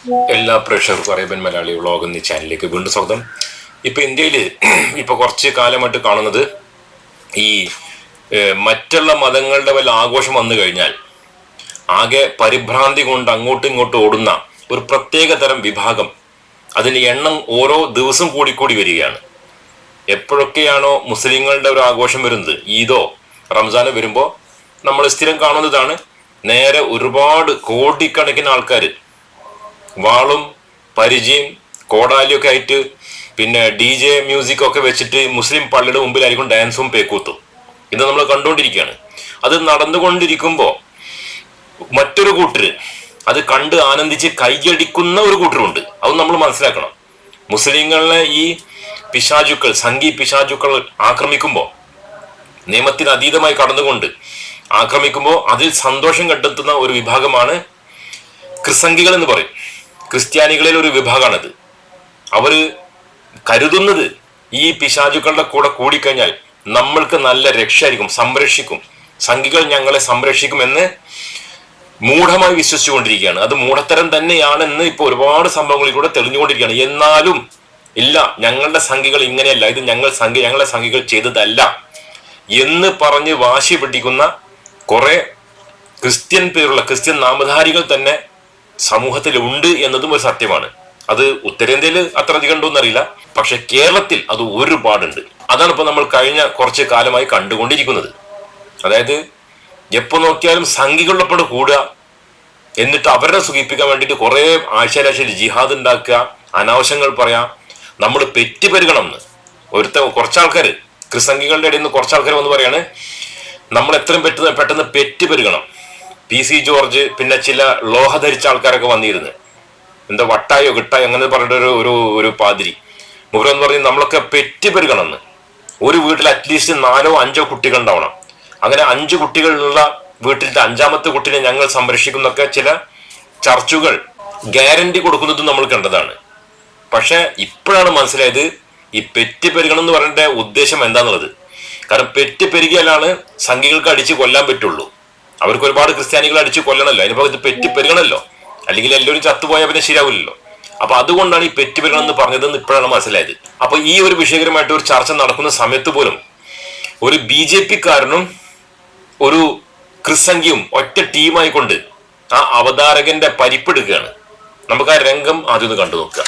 എല്ലാ പ്രേക്ഷകർക്കും Arabian Malayali vlog എന്ന ചാനലിലേക്ക് വീണ്ടും സ്വാഗതം. ഇപ്പൊ ഇന്ത്യയിൽ ഇപ്പൊ കുറച്ച് കാലമായിട്ട് കാണുന്നത് ഈ മറ്റുള്ള മതങ്ങളുടെ വല്ല ആഘോഷം വന്നു കഴിഞ്ഞാൽ ആകെ പരിഭ്രാന്തി കൊണ്ട് അങ്ങോട്ടും ഇങ്ങോട്ടും ഓടുന്ന ഒരു പ്രത്യേക തരം വിഭാഗം, അതിന് എണ്ണം ഓരോ ദിവസം കൂടിക്കൂടി വരികയാണ്. എപ്പോഴൊക്കെയാണോ മുസ്ലിങ്ങളുടെ ഒരു ആഘോഷം വരുന്നത്, ഈദോ റംസാനോ വരുമ്പോൾ നമ്മൾ സ്ഥിരം കാണുന്നതാണ്, നേരെ ഒരുപാട് കോടിക്കണക്കിന് ആൾക്കാർ വാളും പരിചയം കോടാലിയൊക്കെ ആയിട്ട് പിന്നെ DJ മ്യൂസിക് ഒക്കെ വെച്ചിട്ട് മുസ്ലിം പള്ളിയുടെ മുമ്പിലായിരിക്കും ഡാൻസും പേക്കൂത്തും. ഇത് നമ്മൾ കണ്ടുകൊണ്ടിരിക്കുകയാണ്. അത് നടന്നുകൊണ്ടിരിക്കുമ്പോൾ മറ്റൊരു കൂട്ടര് അത് കണ്ട് ആനന്ദിച്ച് കൈയടിക്കുന്ന ഒരു കൂട്ടരുണ്ട്. അത് നമ്മൾ മനസ്സിലാക്കണം. മുസ്ലിങ്ങളെ ഈ പിശാചുക്കൾ, സംഘി പിശാചുക്കൾ ആക്രമിക്കുമ്പോൾ, നിയമത്തിന് അതീതമായി കടന്നുകൊണ്ട് ആക്രമിക്കുമ്പോൾ അതിൽ സന്തോഷം കണ്ടെത്തുന്ന ഒരു വിഭാഗമാണ് ക്രിസംഖികൾ എന്ന് പറയും. ക്രിസ്ത്യാനികളിൽ ഒരു വിഭാഗമാണത്. അവർ കരുതുന്നത് ഈ പിശാചുക്കളുടെ കൂടെ കൂടിക്കഴിഞ്ഞാൽ നമ്മൾക്ക് നല്ല രക്ഷയായിരിക്കും, സംരക്ഷിക്കും, സംഘികൾ ഞങ്ങളെ സംരക്ഷിക്കുമെന്ന് മൂഢമായി വിശ്വസിച്ചുകൊണ്ടിരിക്കുകയാണ്. അത് മൂഢത്തരം തന്നെയാണെന്ന് ഇപ്പോൾ ഒരുപാട് സംഭവങ്ങളിൽ കൂടെ തെളിഞ്ഞുകൊണ്ടിരിക്കുകയാണ്. എന്നാലും ഇല്ല, ഞങ്ങളുടെ സംഘികൾ ഇങ്ങനെയല്ല, ഇത് ഞങ്ങളെ സംഘികൾ ചെയ്തതല്ല എന്ന് പറഞ്ഞ് വാശി പിടിക്കുന്ന കുറെ ക്രിസ്ത്യൻ നാമധാരികൾ തന്നെ സമൂഹത്തിൽ ഉണ്ട് എന്നതും ഒരു സത്യമാണ്. അത് ഉത്തരേന്ത്യയിൽ അത്ര അധികം ഉണ്ടോ എന്നറിയില്ല, പക്ഷെ കേരളത്തിൽ അത് ഒരുപാടുണ്ട്. അതാണ് ഇപ്പൊ നമ്മൾ കഴിഞ്ഞ കുറച്ച് കാലമായി കണ്ടുകൊണ്ടിരിക്കുന്നത്. അതായത് എപ്പോ നോക്കിയാലും സംഘികളോട് കൂടുക, എന്നിട്ട് അവരെ സുഖിപ്പിക്കാൻ വേണ്ടിയിട്ട് കുറെ ആഴ്ചയിൽ ജിഹാദ് ഉണ്ടാക്കുക, അനാവശ്യങ്ങൾ പറയാം, നമ്മൾ പെരുകണം എന്ന്. കുറച്ചാൾക്കാർ ക്രിസംഘികളുടെ ഇടയിൽ നിന്ന് കുറച്ചാൾക്കാർ വന്ന് പറയാണ്, നമ്മൾ എത്രയും പെട്ടെന്ന് പെരുകണം. PC ജോർജ്, പിന്നെ ചില ലോഹ ധരിച്ച ആൾക്കാരൊക്കെ വന്നിരുന്നു, എന്താ വട്ടായോ കിട്ടായോ അങ്ങനെ പറഞ്ഞിട്ട് ഒരു പാതിരി മുഖരെന്ന് പറഞ്ഞ് നമ്മളൊക്കെ പെരുകണം എന്ന്. ഒരു വീട്ടിൽ അറ്റ്ലീസ്റ്റ് 4 or 5 കുട്ടികൾ ഉണ്ടാവണം. അങ്ങനെ 5 കുട്ടികളുള്ള വീട്ടിലത്തെ 5ാമത്തെ കുട്ടിനെ ഞങ്ങൾ സംരക്ഷിക്കുന്നൊക്കെ ചില ചർച്ചുകൾ ഗ്യാരണ്ടി കൊടുക്കുന്നതും നമ്മൾ കണ്ടതാണ്. പക്ഷെ ഇപ്പോഴാണ് മനസ്സിലായത് ഈ പെരുകണം എന്ന് പറഞ്ഞിട്ട് ഉദ്ദേശം എന്താന്നുള്ളത്. കാരണം പെരുകിയാലാണ് സംഘികൾക്ക് അടിച്ച് കൊല്ലാൻ പറ്റുള്ളൂ. അവർക്ക് ഒരുപാട് ക്രിസ്ത്യാനികൾ അടിച്ച് കൊല്ലണമല്ലോ, അതിനിപ്പോ ഇത് പെരുകണമല്ലോ, അല്ലെങ്കിൽ എല്ലാവരും ചത്തുപോയാൽ പിന്നെ ശരിയാവില്ലല്ലോ. അപ്പൊ അതുകൊണ്ടാണ് ഈ പെരുകണം എന്ന് പറഞ്ഞതെന്ന് ഇപ്പോഴാണ് മനസ്സിലായത്. അപ്പൊ ഈ ഒരു വിഷയകരമായിട്ട് ഒരു ചർച്ച നടക്കുന്ന സമയത്ത് പോലും ഒരു BJP-കാരനും ഒരു ക്രിസംഖ്യയും ഒറ്റ ടീമായിക്കൊണ്ട് ആ അവതാരകന്റെ പരിപ്പെടുകയാണ്. നമുക്ക് ആ രംഗം ആദ്യം ഒന്ന് കണ്ടു നോക്കുക.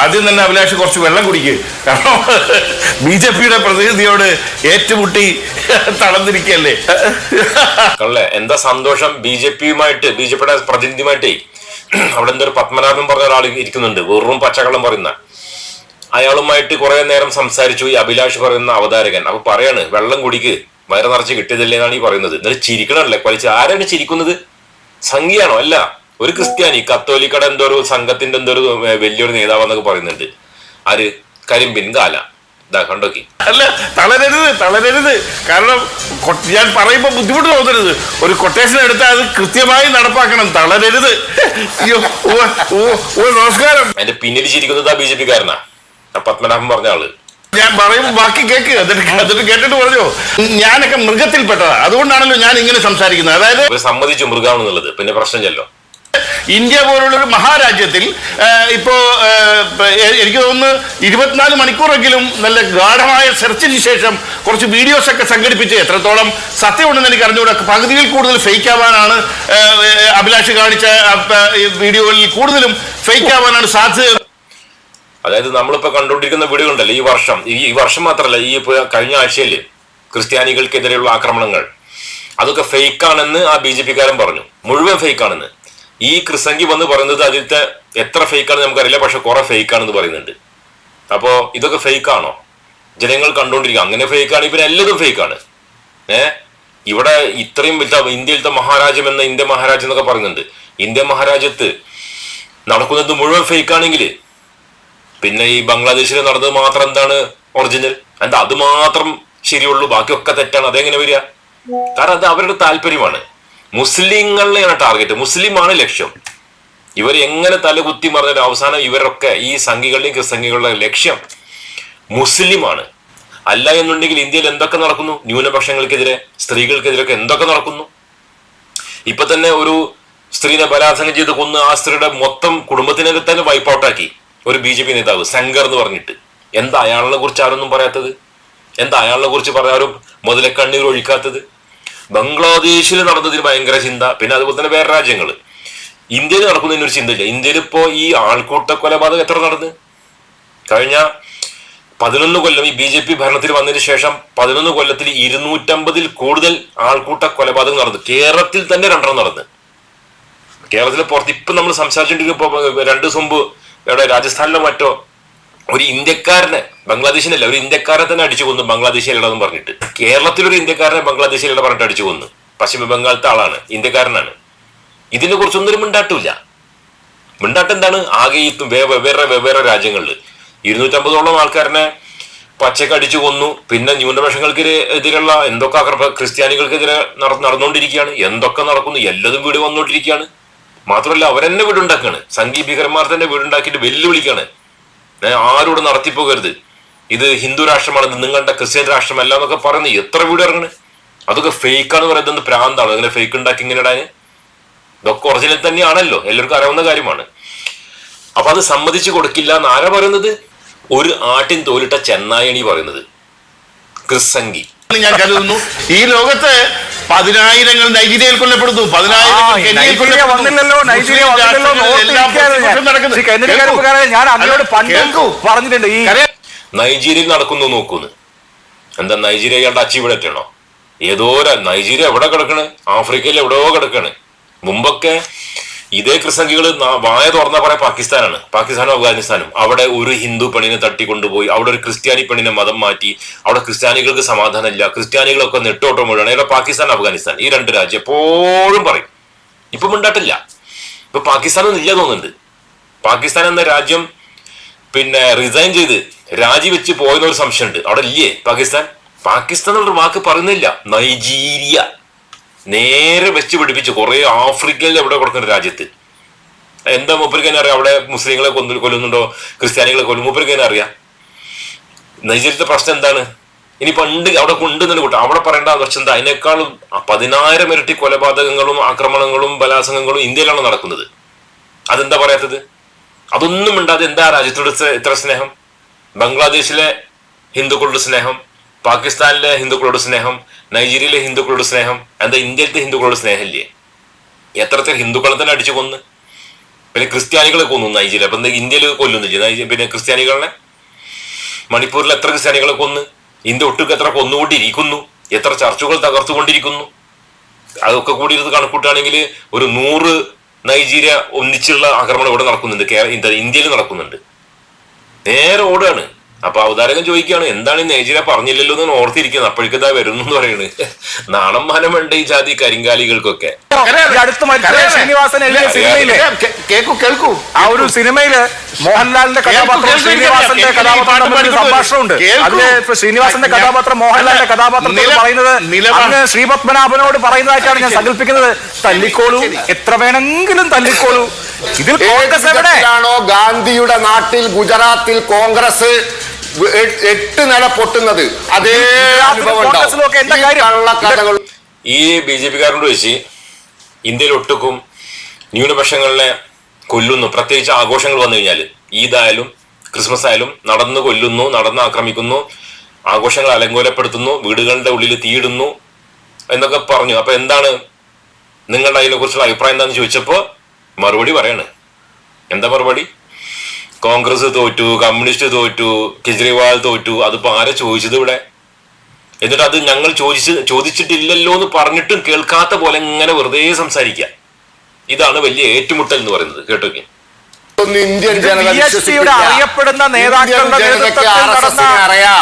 ആദ്യം തന്നെ അഭിലാഷ് കുറച്ച് വെള്ളം കുടിക്കുക. കാരണം BJP-യുടെ പ്രതിനിധിയോട് ഏറ്റുമുട്ടി തളർന്നിരിക്കല്ലേ. കള്ളേ, എന്താ സന്തോഷം. BJP-യുടെ പ്രതിനിധിയുമായിട്ടേ അവിടെ എന്തൊരു പത്മനാഭൻ പറഞ്ഞ ഒരാൾ ഇരിക്കുന്നുണ്ട്, വെറും പച്ചക്കള്ളം പറയുന്ന. അയാളുമായിട്ട് കുറെ നേരം സംസാരിച്ചു ഈ അഭിലാഷ് പറയുന്ന അവതാരകൻ. അപ്പൊ പറയാണ്, വെള്ളം കുടിക്ക്, വയറ് നിറച്ച് കിട്ടിയതല്ലേ എന്നാണ് ഈ പറയുന്നത്. എന്നിട്ട് ചിരിക്കണല്ലേ വലിച്ച്. ആരാണ് ചിരിക്കുന്നത്? സംഘിയാണോ? അല്ല, ഒരു ക്രിസ്ത്യാനി കത്തോലിക്കയുടെ എന്തോ ഒരു സംഘത്തിന്റെ എന്തോ ഒരു വലിയൊരു നേതാവെന്നൊക്കെ പറയുന്നുണ്ട്. ആര്? കരിമ്പിൻ കാല. ഇതാ കണ്ടോക്കി. അല്ല, തളരരുത്. കാരണം ഞാൻ പറയുമ്പോ ബുദ്ധിമുട്ട് തോന്നരുത്. ഒരു കൊട്ടേഷൻ എടുത്താൽ അത് കൃത്യമായി നടപ്പാക്കണം. തളരരുത്. നമസ്കാരം. അതിന്റെ പിന്നിൽ ചിരിക്കുന്നത് ആ BJP-കാരനാ, ആ പത്മനാഭൻ പറഞ്ഞ ആള്. ഞാൻ പറയുമ്പോ ബാക്കി കേക്ക്, എന്നിട്ട് കേട്ടിട്ട് പറഞ്ഞോ, ഞാനൊക്കെ മൃഗത്തിൽപ്പെട്ടതാ, അതുകൊണ്ടാണല്ലോ ഞാൻ ഇങ്ങനെ സംസാരിക്കുന്നത്. അതായത് സമ്മതിച്ചു മൃഗാണെന്നുള്ളത്, പിന്നെ പ്രശ്നം ചെല്ലോ. ഇന്ത്യ പോലുള്ളൊരു മഹാരാജ്യത്തിൽ ഇപ്പോ എനിക്ക് തോന്നുന്നു 24 മണിക്കൂറെങ്കിലും നല്ല ഗാഢമായ സെർച്ചിന് ശേഷം കുറച്ച് വീഡിയോസ് ഒക്കെ സംഘടിപ്പിച്ച്, എത്രത്തോളം സത്യമുണ്ടെന്ന് എനിക്ക് അറിഞ്ഞുകൂടാ, പകുതിയിൽ കൂടുതൽ ഫേക്ക് ആവാനാണ് അഭിലാഷ് കാണിച്ച വീഡിയോകളിൽ കൂടുതലും ഫേക്ക് ആവാനാണ് സാധ്യത. അതായത് നമ്മളിപ്പോ കണ്ടുകൊണ്ടിരിക്കുന്ന വീഡിയോ ഉണ്ടല്ലോ, ഈ വർഷം മാത്രമല്ല, ഈ കഴിഞ്ഞ ആഴ്ചയിൽ ക്രിസ്ത്യാനികൾക്കെതിരെയുള്ള ആക്രമണങ്ങൾ അതൊക്കെ ഫേക്കാണെന്ന് ആ BJP-കാരൻ പറഞ്ഞു. മുഴുവൻ ഫേക്കാണെന്ന്. ഈ ക്രിസംഖി വന്ന് പറയുന്നത് അതിലത്തെ എത്ര ഫേക്കാണെന്ന് നമുക്കറിയില്ല, പക്ഷെ കുറെ ഫേക്കാണെന്ന് പറയുന്നുണ്ട്. അപ്പോ ഇതൊക്കെ ഫേക്കാണോ? ജനങ്ങൾ കണ്ടുകൊണ്ടിരിക്കുക. അങ്ങനെ ഫേക്കാണ്, ഇവര് എല്ലാതും ഫേക്കാണ്. ഇവിടെ ഇത്രയും ഇന്ത്യയിലത്തെ മഹാരാജ്യം എന്ന ഇന്ത്യ മഹാരാജ്യം എന്നൊക്കെ പറയുന്നുണ്ട്. ഇന്ത്യ മഹാരാജ്യത്ത് നടക്കുന്നത് മുഴുവൻ ഫേക്കാണെങ്കിൽ പിന്നെ ഈ ബംഗ്ലാദേശിൽ നടന്നത് മാത്രം എന്താണ് ഒറിജിനൽ? എന്താ അത് മാത്രം ശരിയുള്ളൂ, ബാക്കിയൊക്കെ തെറ്റാണ്? അതെങ്ങനെ വരിക? കാരണം അത് അവരുടെ താല്പര്യമാണ്. മുസ്ലിങ്ങളെയാണ് ടാർഗറ്റ്, മുസ്ലിമാണ് ലക്ഷ്യം. ഇവർ എങ്ങനെ തലകുത്തി മറിഞ്ഞാലും അവസാനം ഇവരൊക്കെ ഈ സംഘികളുടെയും ക്രിസ്തംഘികളുടെ ലക്ഷ്യം മുസ്ലിമാണ്. അല്ല എന്നുണ്ടെങ്കിൽ ഇന്ത്യയിൽ എന്തൊക്കെ നടക്കുന്നു? ന്യൂനപക്ഷങ്ങൾക്കെതിരെ, സ്ത്രീകൾക്കെതിരെ ഒക്കെ എന്തൊക്കെ നടക്കുന്നു? ഇപ്പൊ തന്നെ ഒരു സ്ത്രീനെ ബലാത്സംഗം ചെയ്ത് കൊന്ന് ആ സ്ത്രീയുടെ മൊത്തം കുടുംബത്തിനെ തന്നെ വൈപ്പ് ഔട്ടാക്കി ഒരു BJP നേതാവ് ശങ്കർ എന്ന് പറഞ്ഞിട്ട്. എന്താ അയാളെ കുറിച്ച് ആരൊന്നും പറയാത്തത്? എന്താ അയാളെ കുറിച്ച് പറയാരും മുതലക്കണ്ണീർ ഒഴിക്കാത്തത്? ബംഗ്ലാദേശിൽ നടന്നതിന് ഭയങ്കര ചിന്ത. പിന്നെ അതുപോലെ തന്നെ വേറെ രാജ്യങ്ങൾ. ഇന്ത്യയിൽ നടക്കുന്നതിനൊരു ചിന്തയില്ല. ഇന്ത്യയിൽ ഇപ്പോ ഈ ആൾക്കൂട്ട കൊലപാതകം എത്ര നടന്ന്? കഴിഞ്ഞ 11 കൊല്ലം ഈ BJP ഭരണത്തിൽ വന്നതിന് ശേഷം 11 കൊല്ലത്തിൽ 250-ൽ കൂടുതൽ ആൾക്കൂട്ട കൊലപാതകം നടന്നു. കേരളത്തിൽ തന്നെ 2 നടന്ന്. കേരളത്തിലെ പുറത്ത് ഇപ്പൊ നമ്മൾ സംസാരിച്ചിട്ടിരിക്കുമ്പോ 2 ദിവസം മുമ്പ് എവിടെ രാജസ്ഥാനിലോ മറ്റോ ഒരു ഇന്ത്യക്കാരനെ, ബംഗ്ലാദേശിനല്ല, ഒരു ഇന്ത്യക്കാരനെ തന്നെ അടിച്ചു കൊന്നു ബംഗ്ലാദേശിലെന്ന് പറഞ്ഞിട്ട്. കേരളത്തിലൊരു ഇന്ത്യക്കാരനെ ബംഗ്ലാദേശിലെ പറഞ്ഞിട്ട് അടിച്ചു കൊന്നു. പശ്ചിമ ബംഗാളത്തെ ആളാണ്, ഇന്ത്യക്കാരനാണ്. ഇതിനെ കുറിച്ചൊന്നും മിണ്ടാട്ടില്ല. മിണ്ടാട്ട് എന്താണ്? ആകെ ഈ വെവ്വേറെ രാജ്യങ്ങളിൽ 250ഓളം ആൾക്കാരനെ പച്ചക്ക് അടിച്ചു കൊന്നു. പിന്നെ ന്യൂനപക്ഷങ്ങൾക്കെതിരെയുള്ള എന്തൊക്കെ ക്രിസ്ത്യാനികൾക്കെതിരെ നടന്നുകൊണ്ടിരിക്കുകയാണ്. എന്തൊക്കെ നടക്കുന്നു, എല്ലാതും വീട് വന്നുകൊണ്ടിരിക്കുകയാണ്. മാത്രമല്ല അവരെന്നെ വീടുണ്ടാക്കാണ്. സംഘീയ ഭീകരന്മാർ തന്നെ വീടുണ്ടാക്കിയിട്ട് വെല്ലുവിളിക്കാണ്. ആരോട് നടത്തിപ്പോകരുത്, ഇത് ഹിന്ദു രാഷ്ട്രമാണ്, ഇത് നിങ്ങളുടെ ക്രിസ്ത്യൻ രാഷ്ട്രമല്ല എന്നൊക്കെ പറയുന്നത്. എത്ര വീട് ഇറങ്ങണ്? അതൊക്കെ ഫേക്കാന്ന് പറയുന്നത് പ്രാന്താണ്. അങ്ങനെ ഫേക്ക് ഉണ്ടാക്കി ഇങ്ങനെ ഇടാന്. ഇതൊക്കെ ഒറിജിനൽ തന്നെയാണല്ലോ, എല്ലാവർക്കും അറിയാവുന്ന കാര്യമാണ്. അപ്പൊ അത് സമ്മതിച്ചു കൊടുക്കില്ല എന്ന് ആരാ പറയുന്നത്? ഒരു ആട്ടിൻ തോലിട്ട ചെന്നായണി പറയുന്നത്, ക്രിസ്സംഗി. ഞാൻ കരുതുന്നു ഈ ലോകത്ത് 10,000 നൈജീരിയയിൽ കൊല്ലപ്പെടുന്നു, 10,000 വന്നില്ലല്ലോ. ഞാൻ അങ്ങോട്ട് പണ്ട് പറഞ്ഞിട്ടുണ്ട് ഈ നൈജീരിയയിൽ നടക്കുന്നു നോക്കുന്നു. എന്താ നൈജീരിയ ഇയാളുടെ അച്ചീവ്മെന്റ് ആണോ? ഏതോ നൈജീരിയ എവിടെ കിടക്കണ്? ആഫ്രിക്കയിൽ എവിടെയോ കിടക്കണ്. മുമ്പൊക്കെ ഇതേ ക്രിസ്സംഗികൾ വായ തുറന്നാ പറയാം പാകിസ്ഥാനാണ്, പാകിസ്ഥാനും അഫ്ഗാനിസ്ഥാനും. അവിടെ ഒരു ഹിന്ദു പെണ്ണിനെ തട്ടിക്കൊണ്ടുപോയി അവിടെ ഒരു ക്രിസ്ത്യാനി പെണ്ണിനെ മതം മാറ്റി. അവിടെ ക്രിസ്ത്യാനികൾക്ക് സമാധാനമില്ല, ക്രിസ്ത്യാനികളൊക്കെ നെട്ടോട്ടം വീഴാണ്. ഇവിടെ പാകിസ്ഥാൻ അഫ്ഗാനിസ്ഥാൻ ഈ 2 രാജ്യം എപ്പോഴും പറയും. ഇപ്പൊ മിണ്ടാട്ടില്ല. ഇപ്പൊ പാകിസ്ഥാനൊന്നും ഇല്ല തോന്നുന്നുണ്ട്. പാകിസ്ഥാൻ എന്ന രാജ്യം പിന്നെ റിസൈൻ ചെയ്ത് രാജിവെച്ച് പോയെന്നൊരു സംശയമുണ്ട്. അവിടെ ഇല്ലേ പാകിസ്ഥാൻ? പാകിസ്ഥാൻ എന്നുള്ള വാക്ക് പറയുന്നില്ല. നൈജീരിയ നേരെ വെച്ച് പിടിപ്പിച്ച് കുറെ ആഫ്രിക്കയിൽ എവിടെ കൊടുക്കുന്ന രാജ്യത്ത്. എന്താ മൂപ്പർക്ക് തന്നെ അറിയാം? അവിടെ മുസ്ലിങ്ങളെ കൊല്ലുന്നുണ്ടോ, ക്രിസ്ത്യാനികളെ കൊല്ലും? മൂപ്പർക്ക് തന്നെ അറിയാം. നൈജീരിയത്തെ പ്രശ്നം എന്താണ്? ഇനി പണ്ട് അവിടെ കൊണ്ടുവന്നു കൂട്ടം അവിടെ പറയേണ്ട പ്രശ്നം എന്താ? അതിനേക്കാളും 10,000 ഇരട്ടി കൊലപാതകങ്ങളും ആക്രമണങ്ങളും ബലാത്സംഗങ്ങളും ഇന്ത്യയിലാണ് നടക്കുന്നത്. അതെന്താ പറയാത്തത്? അതൊന്നും മിണ്ടാതെ എന്താ രാജ്യത്തോട് ഇത്ര സ്നേഹം? ബംഗ്ലാദേശിലെ ഹിന്ദുക്കളുടെ സ്നേഹം, പാകിസ്ഥാനിലെ ഹിന്ദുക്കളോട് സ്നേഹം, നൈജീരിയയിലെ ഹിന്ദുക്കളോട് സ്നേഹം. എന്താ ഇന്ത്യയിലത്തെ ഹിന്ദുക്കളോട് സ്നേഹമില്ലേ? എത്ര ഹിന്ദുക്കളെ തന്നെ അടിച്ചു കൊന്ന്. പിന്നെ ക്രിസ്ത്യാനികളെ കൊന്നു നൈജീരിയ. അപ്പൊ ഇന്ത്യയിൽ കൊല്ലുന്നില്ല പിന്നെ ക്രിസ്ത്യാനികളെ? മണിപ്പൂരിൽ എത്ര ക്രിസ്ത്യാനികളെ കൊന്ന്? ഇന്ത്യ ഒട്ടുക്ക് എത്ര കൊന്നുകൊണ്ടിരിക്കുന്നു? എത്ര ചർച്ചുകൾ തകർത്തുകൊണ്ടിരിക്കുന്നു? അതൊക്കെ കൂടി ഇരുന്ന് കണക്കൂട്ടുകയാണെങ്കിൽ ഒരു 100 നൈജീരിയ ഒന്നിച്ചുള്ള ആക്രമണം ഇവിടെ നടക്കുന്നുണ്ട്, ഇന്ത്യയിൽ നടക്കുന്നുണ്ട്. നേരെ ഓടുകയാണ്. അപ്പൊ അവതാരകൻ ചോദിക്കുകയാണ്, എന്താണ് ഈ നൈജീരിയ പറഞ്ഞില്ലല്ലോ എന്ന് ഓർത്തിരിക്കുന്നത്. അപ്പോഴേക്കതാ വരുന്നു എന്ന് പറയുന്നത്. നാണം മാനം വേണ്ട ഈ ജാതി കരിങ്കാലികൾക്കൊക്കെ. ശ്രീനിവാസൻ എഴുതിയ സിനിമയിലെ ആ ഒരു സിനിമയില് മോഹൻലാലിന്റെ കഥാപാത്രം ശ്രീനിവാസന്റെ കഥാപാത്രം സംഭാഷണമുണ്ട്. അതില് ശ്രീനിവാസന്റെ കഥാപാത്രം മോഹൻലാലിന്റെ കഥാപാത്രം പറയുന്നത് അങ്ങ് ശ്രീപത്മനാഭനോട് പറയുന്നതായിട്ടാണ് ഞാൻ സങ്കല്പിക്കുന്നത്. തല്ലിക്കോളൂ, എത്ര വേണമെങ്കിലും തല്ലിക്കോളൂ. ഇതിൽ കോൺഗ്രസ് എവിടെയാണോ? ഗാന്ധിയുടെ നാട്ടിൽ ഗുജറാത്തിൽ കോൺഗ്രസ് 8 നില പൊട്ടുന്നത് അതേ അനുഭവം. ഈ BJP-കാരോട് വെച്ച് ഇന്ത്യയിൽ ഒട്ടുക്കും ന്യൂനപക്ഷങ്ങളെ കൊല്ലുന്നു. പ്രത്യേകിച്ച് ആഘോഷങ്ങൾ വന്നു കഴിഞ്ഞാൽ ഈദായാലും ക്രിസ്മസ് ആയാലും നടന്ന് കൊല്ലുന്നു, നടന്ന് ആക്രമിക്കുന്നു, ആഘോഷങ്ങൾ അലങ്കോലപ്പെടുത്തുന്നു, വീടുകളുടെ ഉള്ളിൽ തീയിടുന്നു എന്നൊക്കെ പറഞ്ഞു. അപ്പൊ എന്താണ് നിങ്ങളുടെ അതിനെ കുറിച്ചുള്ള അഭിപ്രായം എന്താണെന്ന് ചോദിച്ചപ്പോ മറുപടി പറയാണ്. എന്താ മറുപടി? കോൺഗ്രസ് തോറ്റു, കമ്മ്യൂണിസ്റ്റ് തോറ്റു, കെജ്രിവാൾ തോറ്റു. അതിപ്പോ ആരെ ചോദിച്ചത് ഇവിടെ? എന്നിട്ട് അത് ഞങ്ങൾ ചോദിച്ചിട്ടില്ലല്ലോ എന്ന് പറഞ്ഞിട്ടും കേൾക്കാത്ത പോലെ ഇങ്ങനെ വെറുതെ സംസാരിക്കുക. ഇതാണ് വലിയ ഏറ്റുമുട്ടൽ എന്ന് പറയുന്നത്. കേട്ടോക്കെ. ഇന്ത്യൻ ജനത അറിയപ്പെടുന്ന നേതാക്കളുടെ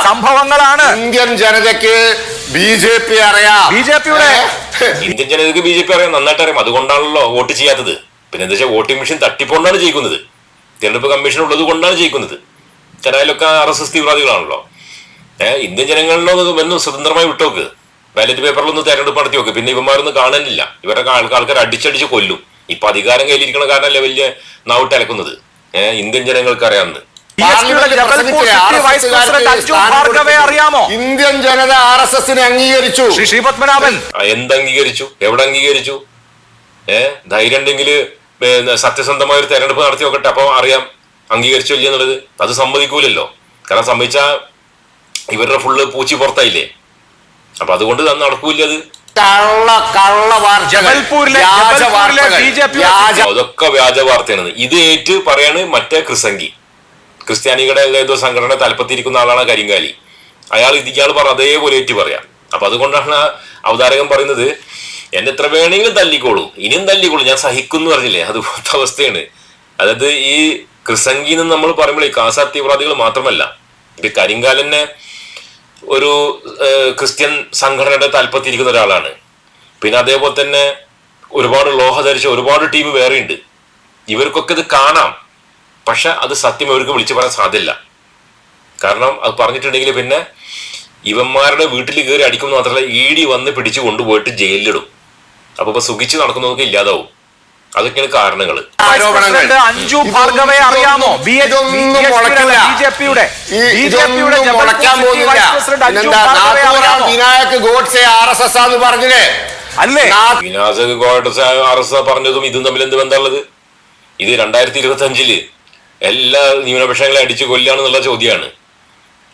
സംഭവങ്ങളാണ്. ഇന്ത്യൻ ജനതയ്ക്ക് BJP അറിയാം. ഇന്ത്യൻ ജനതയ്ക്ക് BJP അറിയാം, നന്നായിട്ട് അറിയാം. അതുകൊണ്ടാണല്ലോ വോട്ട് ചെയ്യാത്തത്. പിന്നെ എന്താ വെച്ചാൽ വോട്ടിംഗ് മെഷീൻ തട്ടിപ്പോണ്ടാണ് ജയിക്കുന്നത്. തെരഞ്ഞെടുപ്പ് കമ്മീഷൻ ഉള്ളത് കൊണ്ടാണ് ജയിക്കുന്നത്. കരായിലൊക്കെ RSS തീവ്രവാദികളാണല്ലോ. ഇന്ത്യൻ ജനങ്ങളിലൊന്നും സ്വതന്ത്രമായി വിട്ടോക്ക്. ബാലറ്റ് പേപ്പറിലൊന്ന് തെരഞ്ഞെടുപ്പ് നടത്തി നോക്ക്. പിന്നെ ഇവന്മാരൊന്നും കാണാനില്ല. ഇവരൊക്കെ ആൾക്കാർ അടിച്ചടിച്ച് കൊല്ലും. ഇപ്പൊ അധികാരം കയ്യിലിരിക്കണ കാരണമല്ലേ വലിയ നാവിട്ട് അലക്കുന്നത്. ഇന്ത്യൻ ജനങ്ങൾക്ക് അറിയാമെന്ന്. ഇന്ത്യൻ ജനത RSSനെ അംഗീകരിച്ചു. ശ്രീ പത്മനാഭൻ എന്തംഗീകരിച്ചു? എവിടെ അംഗീകരിച്ചു? ധൈര്യം ഉണ്ടെങ്കിൽ സത്യസന്ധമായ ഒരു തെരഞ്ഞെടുപ്പ് നടത്തി നോക്കട്ടെ, അപ്പൊ അറിയാം അംഗീകരിച്ചു ഇല്ല എന്നുള്ളത്. അത് സമ്മതിക്കൂലല്ലോ, കാരണം സമ്മതിച്ചാൽ ഇവരുടെ ഫുള്ള് പൂച്ചി പുറത്തായില്ലേ. അപ്പൊ അതുകൊണ്ട് നടക്കൂല. അത് അതൊക്കെ വ്യാജ വാർത്തയാണ്. ഇത് ഏറ്റ് പറയാണ് മറ്റേ ക്രിസ്ത്യാനികളുടെ ഏതോ സംഘടന തലപ്പത്തിരിക്കുന്ന ആളാണ് കരിങ്കാലി. ഇയാൾ അതേപോലെ ഏറ്റ് പറയാം. അപ്പൊ അതുകൊണ്ടാണ് അവതാരകൻ പറയുന്നത് എന്നെ എത്ര വേണമെങ്കിലും തല്ലിക്കോളൂ, ഇനിയും തല്ലിക്കോളൂ, ഞാൻ സഹിക്കുന്നു പറഞ്ഞില്ലേ. അതുപോലത്തെ അവസ്ഥയാണ്. അതായത് ഈ ക്രിസംഗി എന്ന് നമ്മൾ പറയുമ്പോൾ ഈ കാസ തീവ്രവാദികൾ മാത്രമല്ല, ഇപ്പൊ കരിങ്കാലനെ ഒരു ക്രിസ്ത്യൻ സംഘടനയുടെ തലപ്പത്തിരിക്കുന്ന ഒരാളാണ്. പിന്നെ അതേപോലെ തന്നെ ഒരുപാട് ലോഹ ധരിച്ച ഒരുപാട് ടീം വേറെയുണ്ട്. ഇവർക്കൊക്കെ ഇത് കാണാം, പക്ഷെ അത് സത്യം ഇവർക്ക് വിളിച്ചു പറയാൻ സാധ്യല്ല. കാരണം അത് പറഞ്ഞിട്ടുണ്ടെങ്കിൽ പിന്നെ ഇവന്മാരുടെ വീട്ടിൽ കയറി അടിക്കുന്നു മാത്രമല്ല, ED വന്ന് പിടിച്ചു കൊണ്ടുപോയിട്ട് ജയിലിലിടും. അപ്പൊ സുഖിച്ച് നടക്കുന്നവർക്ക് ഇല്ലാതാവും. അതൊക്കെയാണ് കാരണങ്ങൾ. അഞ്ജു ഭാർഗവയെ അറിയാമോ? വിനായക് ഗോഡ്സെ RSS ആന്ന് പറഞ്ഞില്ലേ? അല്ലേ? വിനായക് ഗോഡ്സെ RSS പറഞ്ഞതും ഇതും തമ്മിൽ എന്ത് ബന്ധമുള്ളത്? ഇത് 2025 എല്ലാ ന്യൂനപക്ഷങ്ങളെ അടിച്ചു കൊല്ലാണെന്നുള്ള ചോദ്യമാണ്.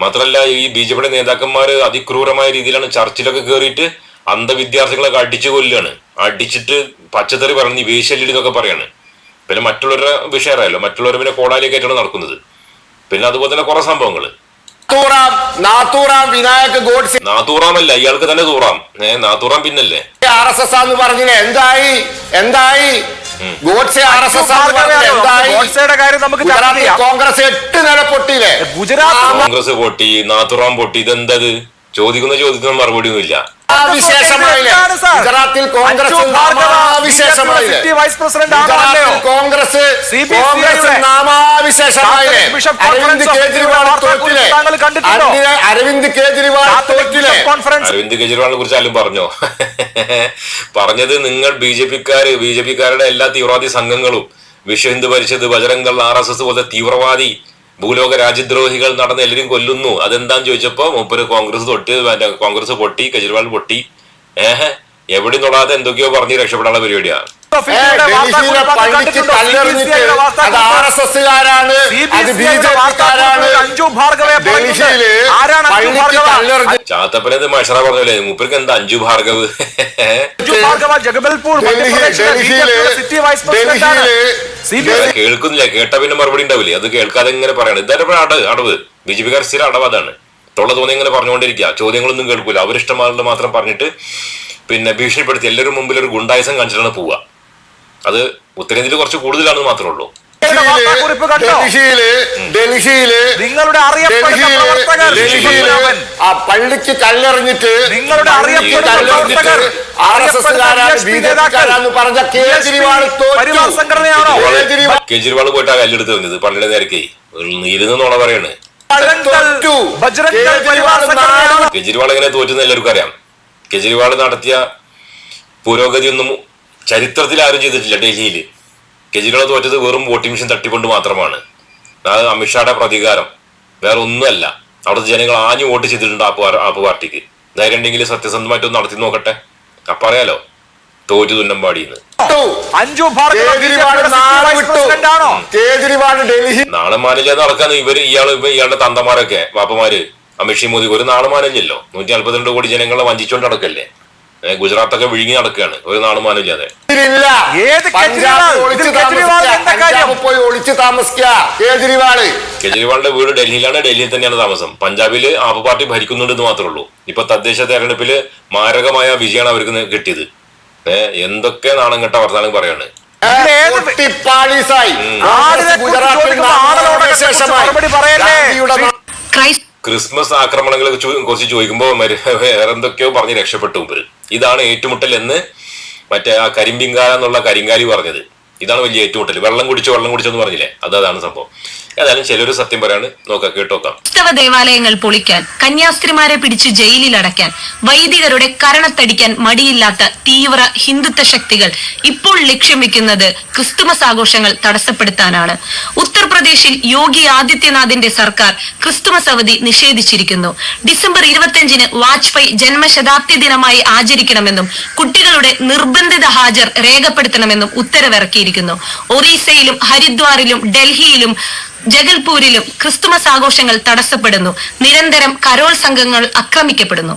മാത്രമല്ല ഈ BJP നേതാക്കന്മാര് അതിക്രൂരമായ രീതിയിലാണ് ചർച്ചിലൊക്കെ കയറിയിട്ട് അന്ധവിദ്യാർത്ഥികളൊക്കെ അടിച്ചു കൊല്ലുകയാണ്. അടിച്ചിട്ട് പച്ചത്തറി പറഞ്ഞ് വേശ്യലിടൊക്കെ പറയാണ്. പിന്നെ മറ്റുള്ളവരുടെ വിഷയം അറിയാലോ, മറ്റുള്ളവർ പിന്നെ കോടാലിയൊക്കെയായിട്ടാണ് നടക്കുന്നത്. പിന്നെ അതുപോലെ തന്നെ കുറെ സംഭവങ്ങള്. വിനായക് ഗോഡ്സെ നാത്തൂറാമല്ല, ഇയാൾക്ക് തന്നെ തൂറാം. നാത്തൂറാം പിന്നല്ലേ RSS ആന്ന് പറഞ്ഞില്ലേ? എന്തായി ഗോഡ്സെ RSS ഗോഡ്സെയുടെ കാര്യം നമുക്ക് കോൺഗ്രസ് 8 നില പൊട്ടിയില്ലേ? കോൺഗ്രസ് പൊട്ടി, നാത്തൂറാം പൊട്ടി. ഇതെന്തത്? ചോദിക്കുന്ന ചോദ്യത്തിനും മറുപടി ഒന്നുമില്ല. ഗുജറാത്തിൽ കോൺഗ്രസ് അരവിന്ദ് കെജ്രിവാളിനെ കുറിച്ച് ആരും പറഞ്ഞോ? പറഞ്ഞത് നിങ്ങൾ ബിജെപിക്കാരുടെ എല്ലാ തീവ്രവാദി സംഘങ്ങളും, വിശ്വ ഹിന്ദു പരിഷത്ത്, ബജറംഗ് ദൾ, RSS പോലത്തെ തീവ്രവാദി ഭൂലോക രാജ്യദ്രോഹികൾ നടന്ന് എല്ലാവരും കൊല്ലുന്നു. അതെന്താന്ന് ചോദിച്ചപ്പോ മൂപ്പര് കോൺഗ്രസ് പൊട്ടി, കെജ്രിവാൾ പൊട്ടി. എവിടെ തൊടാതെ എന്തൊക്കെയോ പറഞ്ഞ് രക്ഷപ്പെടാനുള്ള പരിപാടിയാണ്. ചാത്തപ്പനത് മഷറ പറഞ്ഞല്ലേ, മൂപ്പർക്ക് എന്താ അഞ്ജു ഭാർഗവ്? കേൾക്കുന്നില്ല, കേട്ട പിന്നെ മറുപടി ഉണ്ടാവില്ലേ? അത് കേൾക്കാതെ ഇങ്ങനെ പറയണം. ഇതാരും അടവ് BJP സ്ഥിരം അടവാതാണ്. തൊള്ള തോന്നി ഇങ്ങനെ പറഞ്ഞുകൊണ്ടിരിക്കുക, ചോദ്യങ്ങളൊന്നും കേൾക്കൂല. അവരിഷ്ടമാരുടെ മാത്രം പറഞ്ഞിട്ട് പിന്നെ ഭീഷണിപ്പെടുത്തി എല്ലാവരും മുമ്പിൽ ഒരു ഗുണ്ടായുസം കാണിച്ചിട്ടാണ് പോവുക. അത് ഉത്തരേന്ത്യയിൽ കുറച്ച് കൂടുതലാണെന്ന് മാത്രമേ ഉള്ളൂ. പള്ളിക്ക് കല്ലെറിഞ്ഞിട്ട് കേജ്രിവാൾ പോയിട്ട് ആ കല്ലെടുത്ത് വന്നത് പള്ളിയുടെ നേരത്തെ ഇരുന്ന് നോണ പറയാണ്. കേജ്രിവാൾ എങ്ങനെ തോറ്റുന്ന എല്ലാവർക്കും അറിയാം. കേജ്രിവാൾ നടത്തിയ പുരോഗതിയൊന്നും ചരിത്രത്തിൽ ആരും ചെയ്തിട്ടില്ല. ഡൽഹിയിൽ കേജ്രിവാൾ തോറ്റത് വെറും വോട്ടിംഗ് മെഷീൻ തട്ടിക്കൊണ്ട് മാത്രമാണ്. അത് അമിത്ഷായുടെ പ്രതികാരം, വേറെ ഒന്നുമല്ല. അവിടുത്തെ ജനങ്ങൾ ആഞ്ഞു വോട്ട് ചെയ്തിട്ടുണ്ട് ആപ്പ് പാർട്ടിക്ക്. ധൈര്യം ഉണ്ടെങ്കിൽ സത്യസന്ധമായിട്ടൊന്ന് നടത്തി നോക്കട്ടെ, അപ്പൊ അറിയാലോ തോറ്റു തുന്നമ്പാടിന്ന്. നാളെ മാനില്ല നടക്കാന്ന് ഇയാളുടെ തന്തമാരൊക്കെ വാപ്പമാര് അമിത്ഷാ മോദി ഒരു നാള് മാനില്ലല്ലോ. 142 കോടി ജനങ്ങളെ വഞ്ചിച്ചോണ്ട് നടക്കല്ലേ. ഗുജറാത്തൊക്കെ വിഴുങ്ങി നടക്കുകയാണ്, ഒരു നാള് മാനില്ലാതെ. കേജ്രിവാളിന്റെ വീട് ഡൽഹിയിലാണ്, ഡൽഹിയിൽ തന്നെയാണ് താമസം. പഞ്ചാബില് ആപ്പ് പാർട്ടി ഭരിക്കുന്നുണ്ടെന്ന് മാത്രമേ ഉള്ളൂ. ഇപ്പൊ തദ്ദേശ തെരഞ്ഞെടുപ്പില് മാരകമായ വിജയമാണ് അവർക്ക് കിട്ടിയത്. എന്തൊക്കെ നാണം കെട്ട വർത്താനം പറയാണ്. ക്രിസ്മസ് ആക്രമണങ്ങളെ കുറിച്ച് ചോദിക്കുമ്പോൾ വേറെ എന്തൊക്കെയോ പറഞ്ഞ് രക്ഷപ്പെട്ടു മുമ്പ്. ഇതാണ് ഏറ്റുമുട്ടൽ എന്ന് മറ്റേ ആ കരിമ്പിങ്കാല എന്നുള്ള കരിങ്കാലി പറഞ്ഞത്. ഇതാണ് വലിയ ഏറ്റുമുട്ടൽ. വെള്ളം കുടിച്ചെന്ന് പറഞ്ഞില്ലേ, അതാണ് സംഭവം. ഏതായാലും ചിലര് സത്യം പറയാണ്. നോക്കാം, കേട്ടോക്കാം. ക്രൈസ്തവ ദേവാലയങ്ങൾ പൊളിക്കാൻ, കന്യാസ്ത്രീമാരെ പിടിച്ച് ജയിലിൽ അടയ്ക്കാൻ, വൈദികരുടെ കരണത്തടിക്കാൻ മടിയില്ലാത്ത തീവ്ര ഹിന്ദുത്വ ശക്തികൾ ഇപ്പോൾ ലക്ഷ്യം വെക്കുന്നത് ക്രിസ്തുമസ് ആഘോഷങ്ങൾ തടസ്സപ്പെടുത്താനാണ്. ഉത്തർപ്രദേശ് ഉത്തർപ്രദേശിൽ യോഗി ആദിത്യനാഥിന്റെ സർക്കാർ ക്രിസ്തുമസ് അവധി നിഷേധിച്ചിരിക്കുന്നു. ഡിസംബർ 25-ന് വാജ്പേയി ജന്മശതാബ്ദി ദിനമായി ആചരിക്കണമെന്നും കുട്ടികളുടെ നിർബന്ധിത ഹാജർ രേഖപ്പെടുത്തണമെന്നും ഉത്തരവിറക്കിയിരിക്കുന്നു. ഒറീസയിലും ഹരിദ്വാറിലും ഡൽഹിയിലും ജഗൽപൂരിലും ക്രിസ്തുമസ് ആഘോഷങ്ങൾ തടസ്സപ്പെടുന്നു. നിരന്തരം കരോൾ സംഘങ്ങൾ ആക്രമിക്കപ്പെടുന്നു.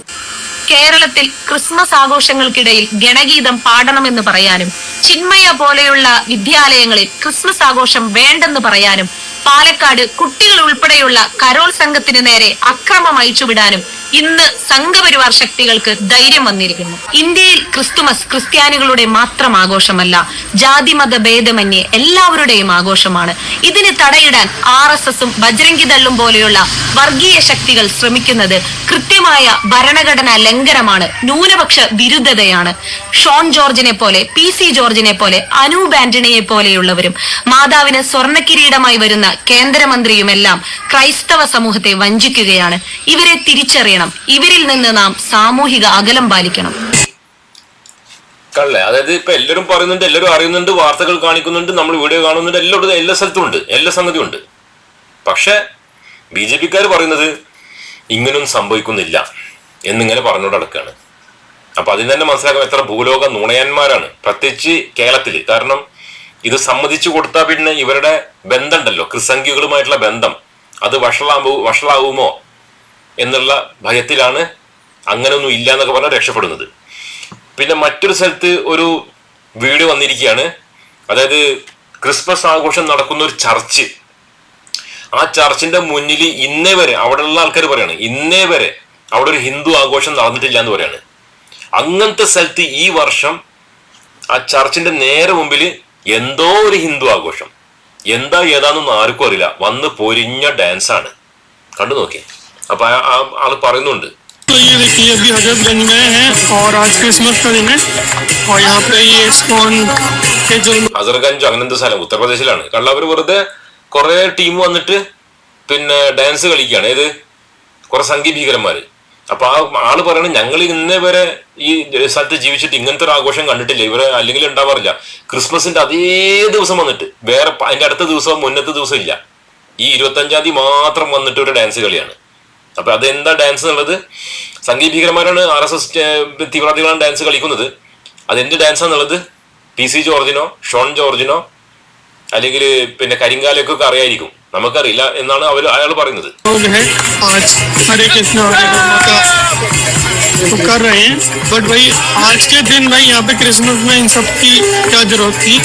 കേരളത്തിൽ ക്രിസ്മസ് ആഘോഷങ്ങൾക്കിടയിൽ ഗണഗീതം പാടണമെന്ന് പറയാനും ചിന്മയ പോലെയുള്ള വിദ്യാലയങ്ങളിൽ ക്രിസ്മസ് ആഘോഷം വേണ്ടെന്ന് പറയാനും പാലക്കാട് കുട്ടികൾ ഉൾപ്പെടെയുള്ള കരോൾ സംഘത്തിന് നേരെ അക്രമം അയച്ചുവിടാനും ഇന്ന് സംഘപരിവാർ ശക്തികൾക്ക് ധൈര്യം വന്നിരിക്കുന്നു. ഇന്ത്യയിൽ ക്രിസ്തുമസ് ക്രിസ്ത്യാനികളുടെ മാത്രം ആഘോഷമല്ല, ജാതിമത ഭേദമന്യേ എല്ലാവരുടെയും ആഘോഷമാണ്. ഇതിന് തടയിടാൻ RSSും ബജ്രംഗി ദളും പോലെയുള്ള വർഗീയ ശക്തികൾ ശ്രമിക്കുന്നത് കൃത്യമായ ഭരണഘടനാ ലംഘനമാണ്, ന്യൂനപക്ഷ വിരുദ്ധതയാണ്. ഷോൺ ജോർജിനെ പോലെ, PC ജോർജിനെ പോലെ, അനൂപ് ആന്റണിയെ പോലെയുള്ളവരും മാതാവിന് സ്വർണ്ണക്കിരീടമായി വരുന്ന കേന്ദ്രമന്ത്രിയുമെല്ലാം ക്രൈസ്തവ സമൂഹത്തെ വഞ്ചിക്കുകയാണ്. ഇവരെ തിരിച്ചറിയണം. ഇവരിൽ നിന്ന് നാം സാമൂഹിക അകലം പാലിക്കണം. കള്ളേ, അതായത് ഇപ്പൊ എല്ലാവരും പറയുന്നുണ്ട്, എല്ലാവരും അറിയുന്നുണ്ട്, വാർത്തകൾ കാണിക്കുന്നുണ്ട്, നമ്മൾ വീഡിയോ കാണുന്നുണ്ട്, എല്ലാ സ്ഥലത്തും ഉണ്ട്, എല്ലാ സംഗതിയും ഉണ്ട്. പക്ഷെ BJPക്കാർ പറയുന്നത് ഇങ്ങനൊന്നും സംഭവിക്കുന്നില്ല എന്നിങ്ങനെ പറഞ്ഞുകൊണ്ട് നടക്കുകയാണ്. അപ്പൊ അതിന് തന്നെ മനസ്സിലാക്കാം എത്ര ഭൂലോക നുണയന്മാരാണ്, പ്രത്യേകിച്ച് കേരളത്തില്. കാരണം ഇത് സമ്മതിച്ചു കൊടുത്താൽ പിന്നെ ഇവരുടെ ബന്ധം ഉണ്ടല്ലോ, ക്രിസംഖ്യകളുമായിട്ടുള്ള ബന്ധം, അത് വഷളാവുമോ എന്നുള്ള ഭയത്തിലാണ് അങ്ങനെയൊന്നും ഇല്ല എന്നൊക്കെ പറഞ്ഞാൽ രക്ഷപ്പെടുന്നത്. പിന്നെ മറ്റൊരു സ്ഥലത്ത് ഒരു വീഡിയോ വന്നിരിക്കുകയാണ്. അതായത് ക്രിസ്മസ് ആഘോഷം നടക്കുന്ന ഒരു ചർച്ച്, ആ ചർച്ചിന്റെ മുന്നിൽ ഇന്നേ വരെ അവിടെയുള്ള ആൾക്കാർ പറയാണ് ഇന്നേ വരെ അവിടെ ഒരു ഹിന്ദു ആഘോഷം നടന്നിട്ടില്ല എന്ന് പറയാണ്. അങ്ങനത്തെ സ്ഥലത്ത് ഈ വർഷം ആ ചർച്ചിന്റെ നേരെ മുമ്പിൽ എന്തോ ഒരു ഹിന്ദു ആഘോഷം, എന്താ ഏതാണെന്നൊന്നും ആർക്കും അറിയില്ല, വന്ന് പൊരിഞ്ഞ ഡാൻസ് ആണ്. കണ്ടു നോക്കി. അപ്പൊ ആള് പറയുന്നുണ്ട്, तो ये देखिए अभी हजरतगंज में है और आज क्रिसमस का दिन है और यहाँ पे ये इस्कॉन के जो ഹസർഗഞ്ച് അങ്ങനത്തെ സ്ഥലം ഉത്തർപ്രദേശിലാണ്. കാരണം അവർ വെറുതെ കുറെ ടീം വന്നിട്ട് പിന്നെ ഡാൻസ് കളിക്കുകയാണ്. ഏത് കുറെ സംഘീയ ഭീകരന്മാര്. അപ്പൊ ആ ആള് പറയണത് ഞങ്ങൾ ഇന്നേ വരെ ഈ സ്ഥലത്ത് ജീവിച്ചിട്ട് ഇങ്ങനത്തെ ഒരു ആഘോഷം കണ്ടിട്ടില്ല, ഇവരെ അല്ലെങ്കിൽ ഉണ്ടാവാറില്ല. ക്രിസ്മസിന്റെ അതേ ദിവസം വന്നിട്ട് വേറെ അതിന്റെ അടുത്ത ദിവസം മുന്നത്തെ ദിവസം ഇല്ല, ഈ 25-ാം തീയതി മാത്രം വന്നിട്ട് ഒരു ഡാൻസ് കളിയാണ്. അപ്പൊ അതെന്താ ഡാൻസ് എന്നുള്ളത്? സംഘീയ ഭീകരന്മാരാണ്, RSS തീവ്രവാദികളാണ് ഡാൻസ് കളിക്കുന്നത്. അതെന്ത് ഡാൻസ് എന്നുള്ളത് PC ജോർജിനോ ഷോൺ ജോർജിനോ അല്ലെങ്കിൽ പിന്നെ കരിങ്കാലൊക്കെ അറിയായിരിക്കും, നമുക്കറിയില്ല എന്നാണ് അയാൾ പറയുന്നത്. लोग हैं आज हरे कृष्ण तो कर रहे हैं, बट भाई आज के दिन भाई यहाँ पे क्रिसमस में इन सब की क्या जरूरत थी,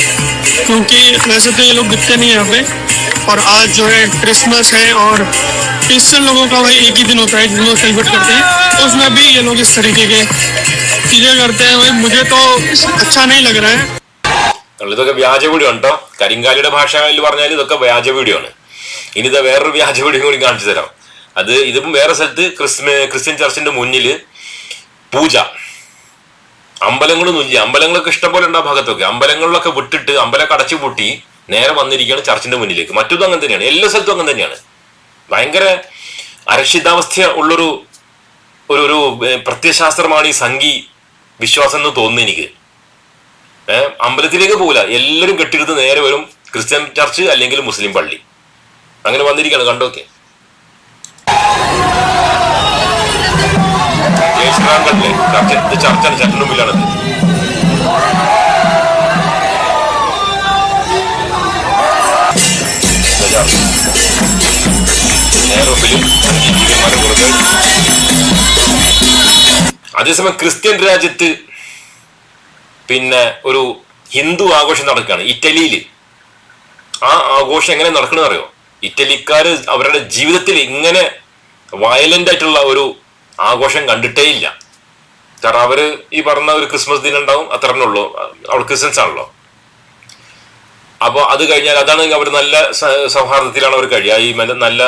क्योंकि वैसे तो ये लोग दिखते नहीं यहाँ पे। और आज जो है क्रिसमस है और क्रिश्चियन लोगों का भाई एक ही दिन होता है जिसमें वो सेलिब्रेट करते हैं, तो उसमें भी ये लोग इस तरीके के चीजें करते हैं। भाई मुझे तो अच्छा नहीं लग रहा है. ഇതൊക്കെ വ്യാജ വീഡിയോ ഉണ്ടോ? കരിങ്കാലിയുടെ ഭാഷയിൽ പറഞ്ഞാൽ ഇതൊക്കെ വ്യാജ വീഡിയോ ആണ്. ഇനി ഇത് വേറൊരു വ്യാജ വീഡിയോ കൂടി കാണിച്ചു തരാം. ഇതിപ്പം വേറെ സ്ഥലത്ത് ക്രിസ്ത്യൻ ചർച്ചിന്റെ മുന്നില് പൂജ, അമ്പലങ്ങളൊന്നും ഇല്ല, അമ്പലങ്ങളൊക്കെ ഇഷ്ടംപോലെ ഉണ്ട് ആ ഭാഗത്തൊക്കെ. അമ്പലങ്ങളിലൊക്കെ വിട്ടിട്ട് അമ്പലമൊക്കെ അടച്ചു പൂട്ടി നേരെ വന്നിരിക്കുകയാണ് ചർച്ചിന്റെ മുന്നിലേക്ക്. മറ്റൊന്നും അങ്ങനെ തന്നെയാണ്, എല്ലാ സ്ഥലത്തും അങ്ങനെ തന്നെയാണ്. ഭയങ്കര അരക്ഷിതാവസ്ഥ ഉള്ളൊരു ഒരു പ്രത്യയശാസ്ത്രമാണ് ഈ സംഘി വിശ്വാസം എന്ന് തോന്നുന്നു എനിക്ക്. അമ്പലത്തിലേക്ക് പോകില്ല, എല്ലാവരും കെട്ടിയെടുത്ത് നേരെ വരും ക്രിസ്ത്യൻ ചർച്ച് അല്ലെങ്കിൽ മുസ്ലിം പള്ളി. അങ്ങനെ വന്നിരിക്കുകയാണ്, കണ്ടോക്കെ. ജയശ്രീറാങ്കല്ലേ ചർച്ചാണ്, ചർച്ചിന് മുമ്പിലാണത്. നേരെ മുമ്പിൽ സംഗീതന്മാരെ പുറത്ത്. അതേസമയം ക്രിസ്ത്യൻ രാജ്യത്ത് പിന്നെ ഒരു ഹിന്ദു ആഘോഷം നടക്കുകയാണ് ഇറ്റലിയിൽ. ആ ആഘോഷം എങ്ങനെ നടക്കണമെന്ന് അറിയോ? ഇറ്റലിക്കാര് അവരുടെ ജീവിതത്തിൽ ഇങ്ങനെ വയലന്റ് ആയിട്ടുള്ള ഒരു ആഘോഷം കണ്ടിട്ടേ ഇല്ല. കാരണം അവര് ഈ പറഞ്ഞ ഒരു ക്രിസ്മസ് ദിനം ഉണ്ടാവും, അത്രേ ഉള്ളൂ. അവിടെ ക്രിസ്ത്യൻസ് ആണല്ലോ. അപ്പൊ അത് കഴിഞ്ഞാൽ അതാണ് അവർ നല്ല സൗഹാർദ്ദത്തിലാണ് അവർ കഴിയുക. ഈ നല്ല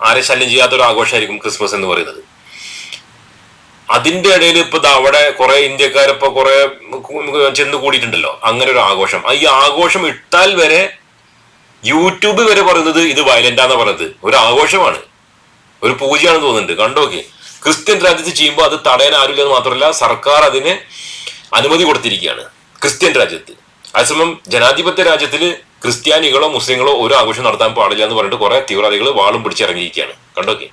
ആരെ ശല്യം ചെയ്യാത്ത ഒരു ആഘോഷമായിരിക്കും ക്രിസ്മസ് എന്ന് പറയുന്നത്. അതിന്റെ ഇടയിൽ ഇപ്പൊ അവിടെ കുറെ ഇന്ത്യക്കാരിപ്പോ കുറെ ചെന്ന് കൂടിയിട്ടുണ്ടല്ലോ അങ്ങനെ ഒരു ആഘോഷം. ഈ ആഘോഷം ഇട്ടാൽ വരെ യൂട്യൂബ് വരെ പറയുന്നത് ഇത് വയലന്റാന്ന് പറയുന്നത്. ഒരു ആഘോഷമാണ്, ഒരു പൂജയാണെന്ന് തോന്നുന്നുണ്ട്. കണ്ടോക്കെ. ക്രിസ്ത്യൻ രാജ്യത്ത് ചെയ്യുമ്പോൾ അത് തടയാൻ ആരുമില്ലെന്ന് മാത്രമല്ല സർക്കാർ അതിന് അനുമതി കൊടുത്തിരിക്കുകയാണ് ക്രിസ്ത്യൻ രാജ്യത്ത്. അതേസമയം ജനാധിപത്യ രാജ്യത്തിൽ ക്രിസ്ത്യാനികളോ മുസ്ലിങ്ങളോ ഒരു ആഘോഷം നടത്താൻ പാടില്ല എന്ന് പറഞ്ഞിട്ട് കുറെ തീവ്രവാദികൾ വാളും പിടിച്ചിറങ്ങിയിരിക്കുകയാണ്. കണ്ടോക്കെ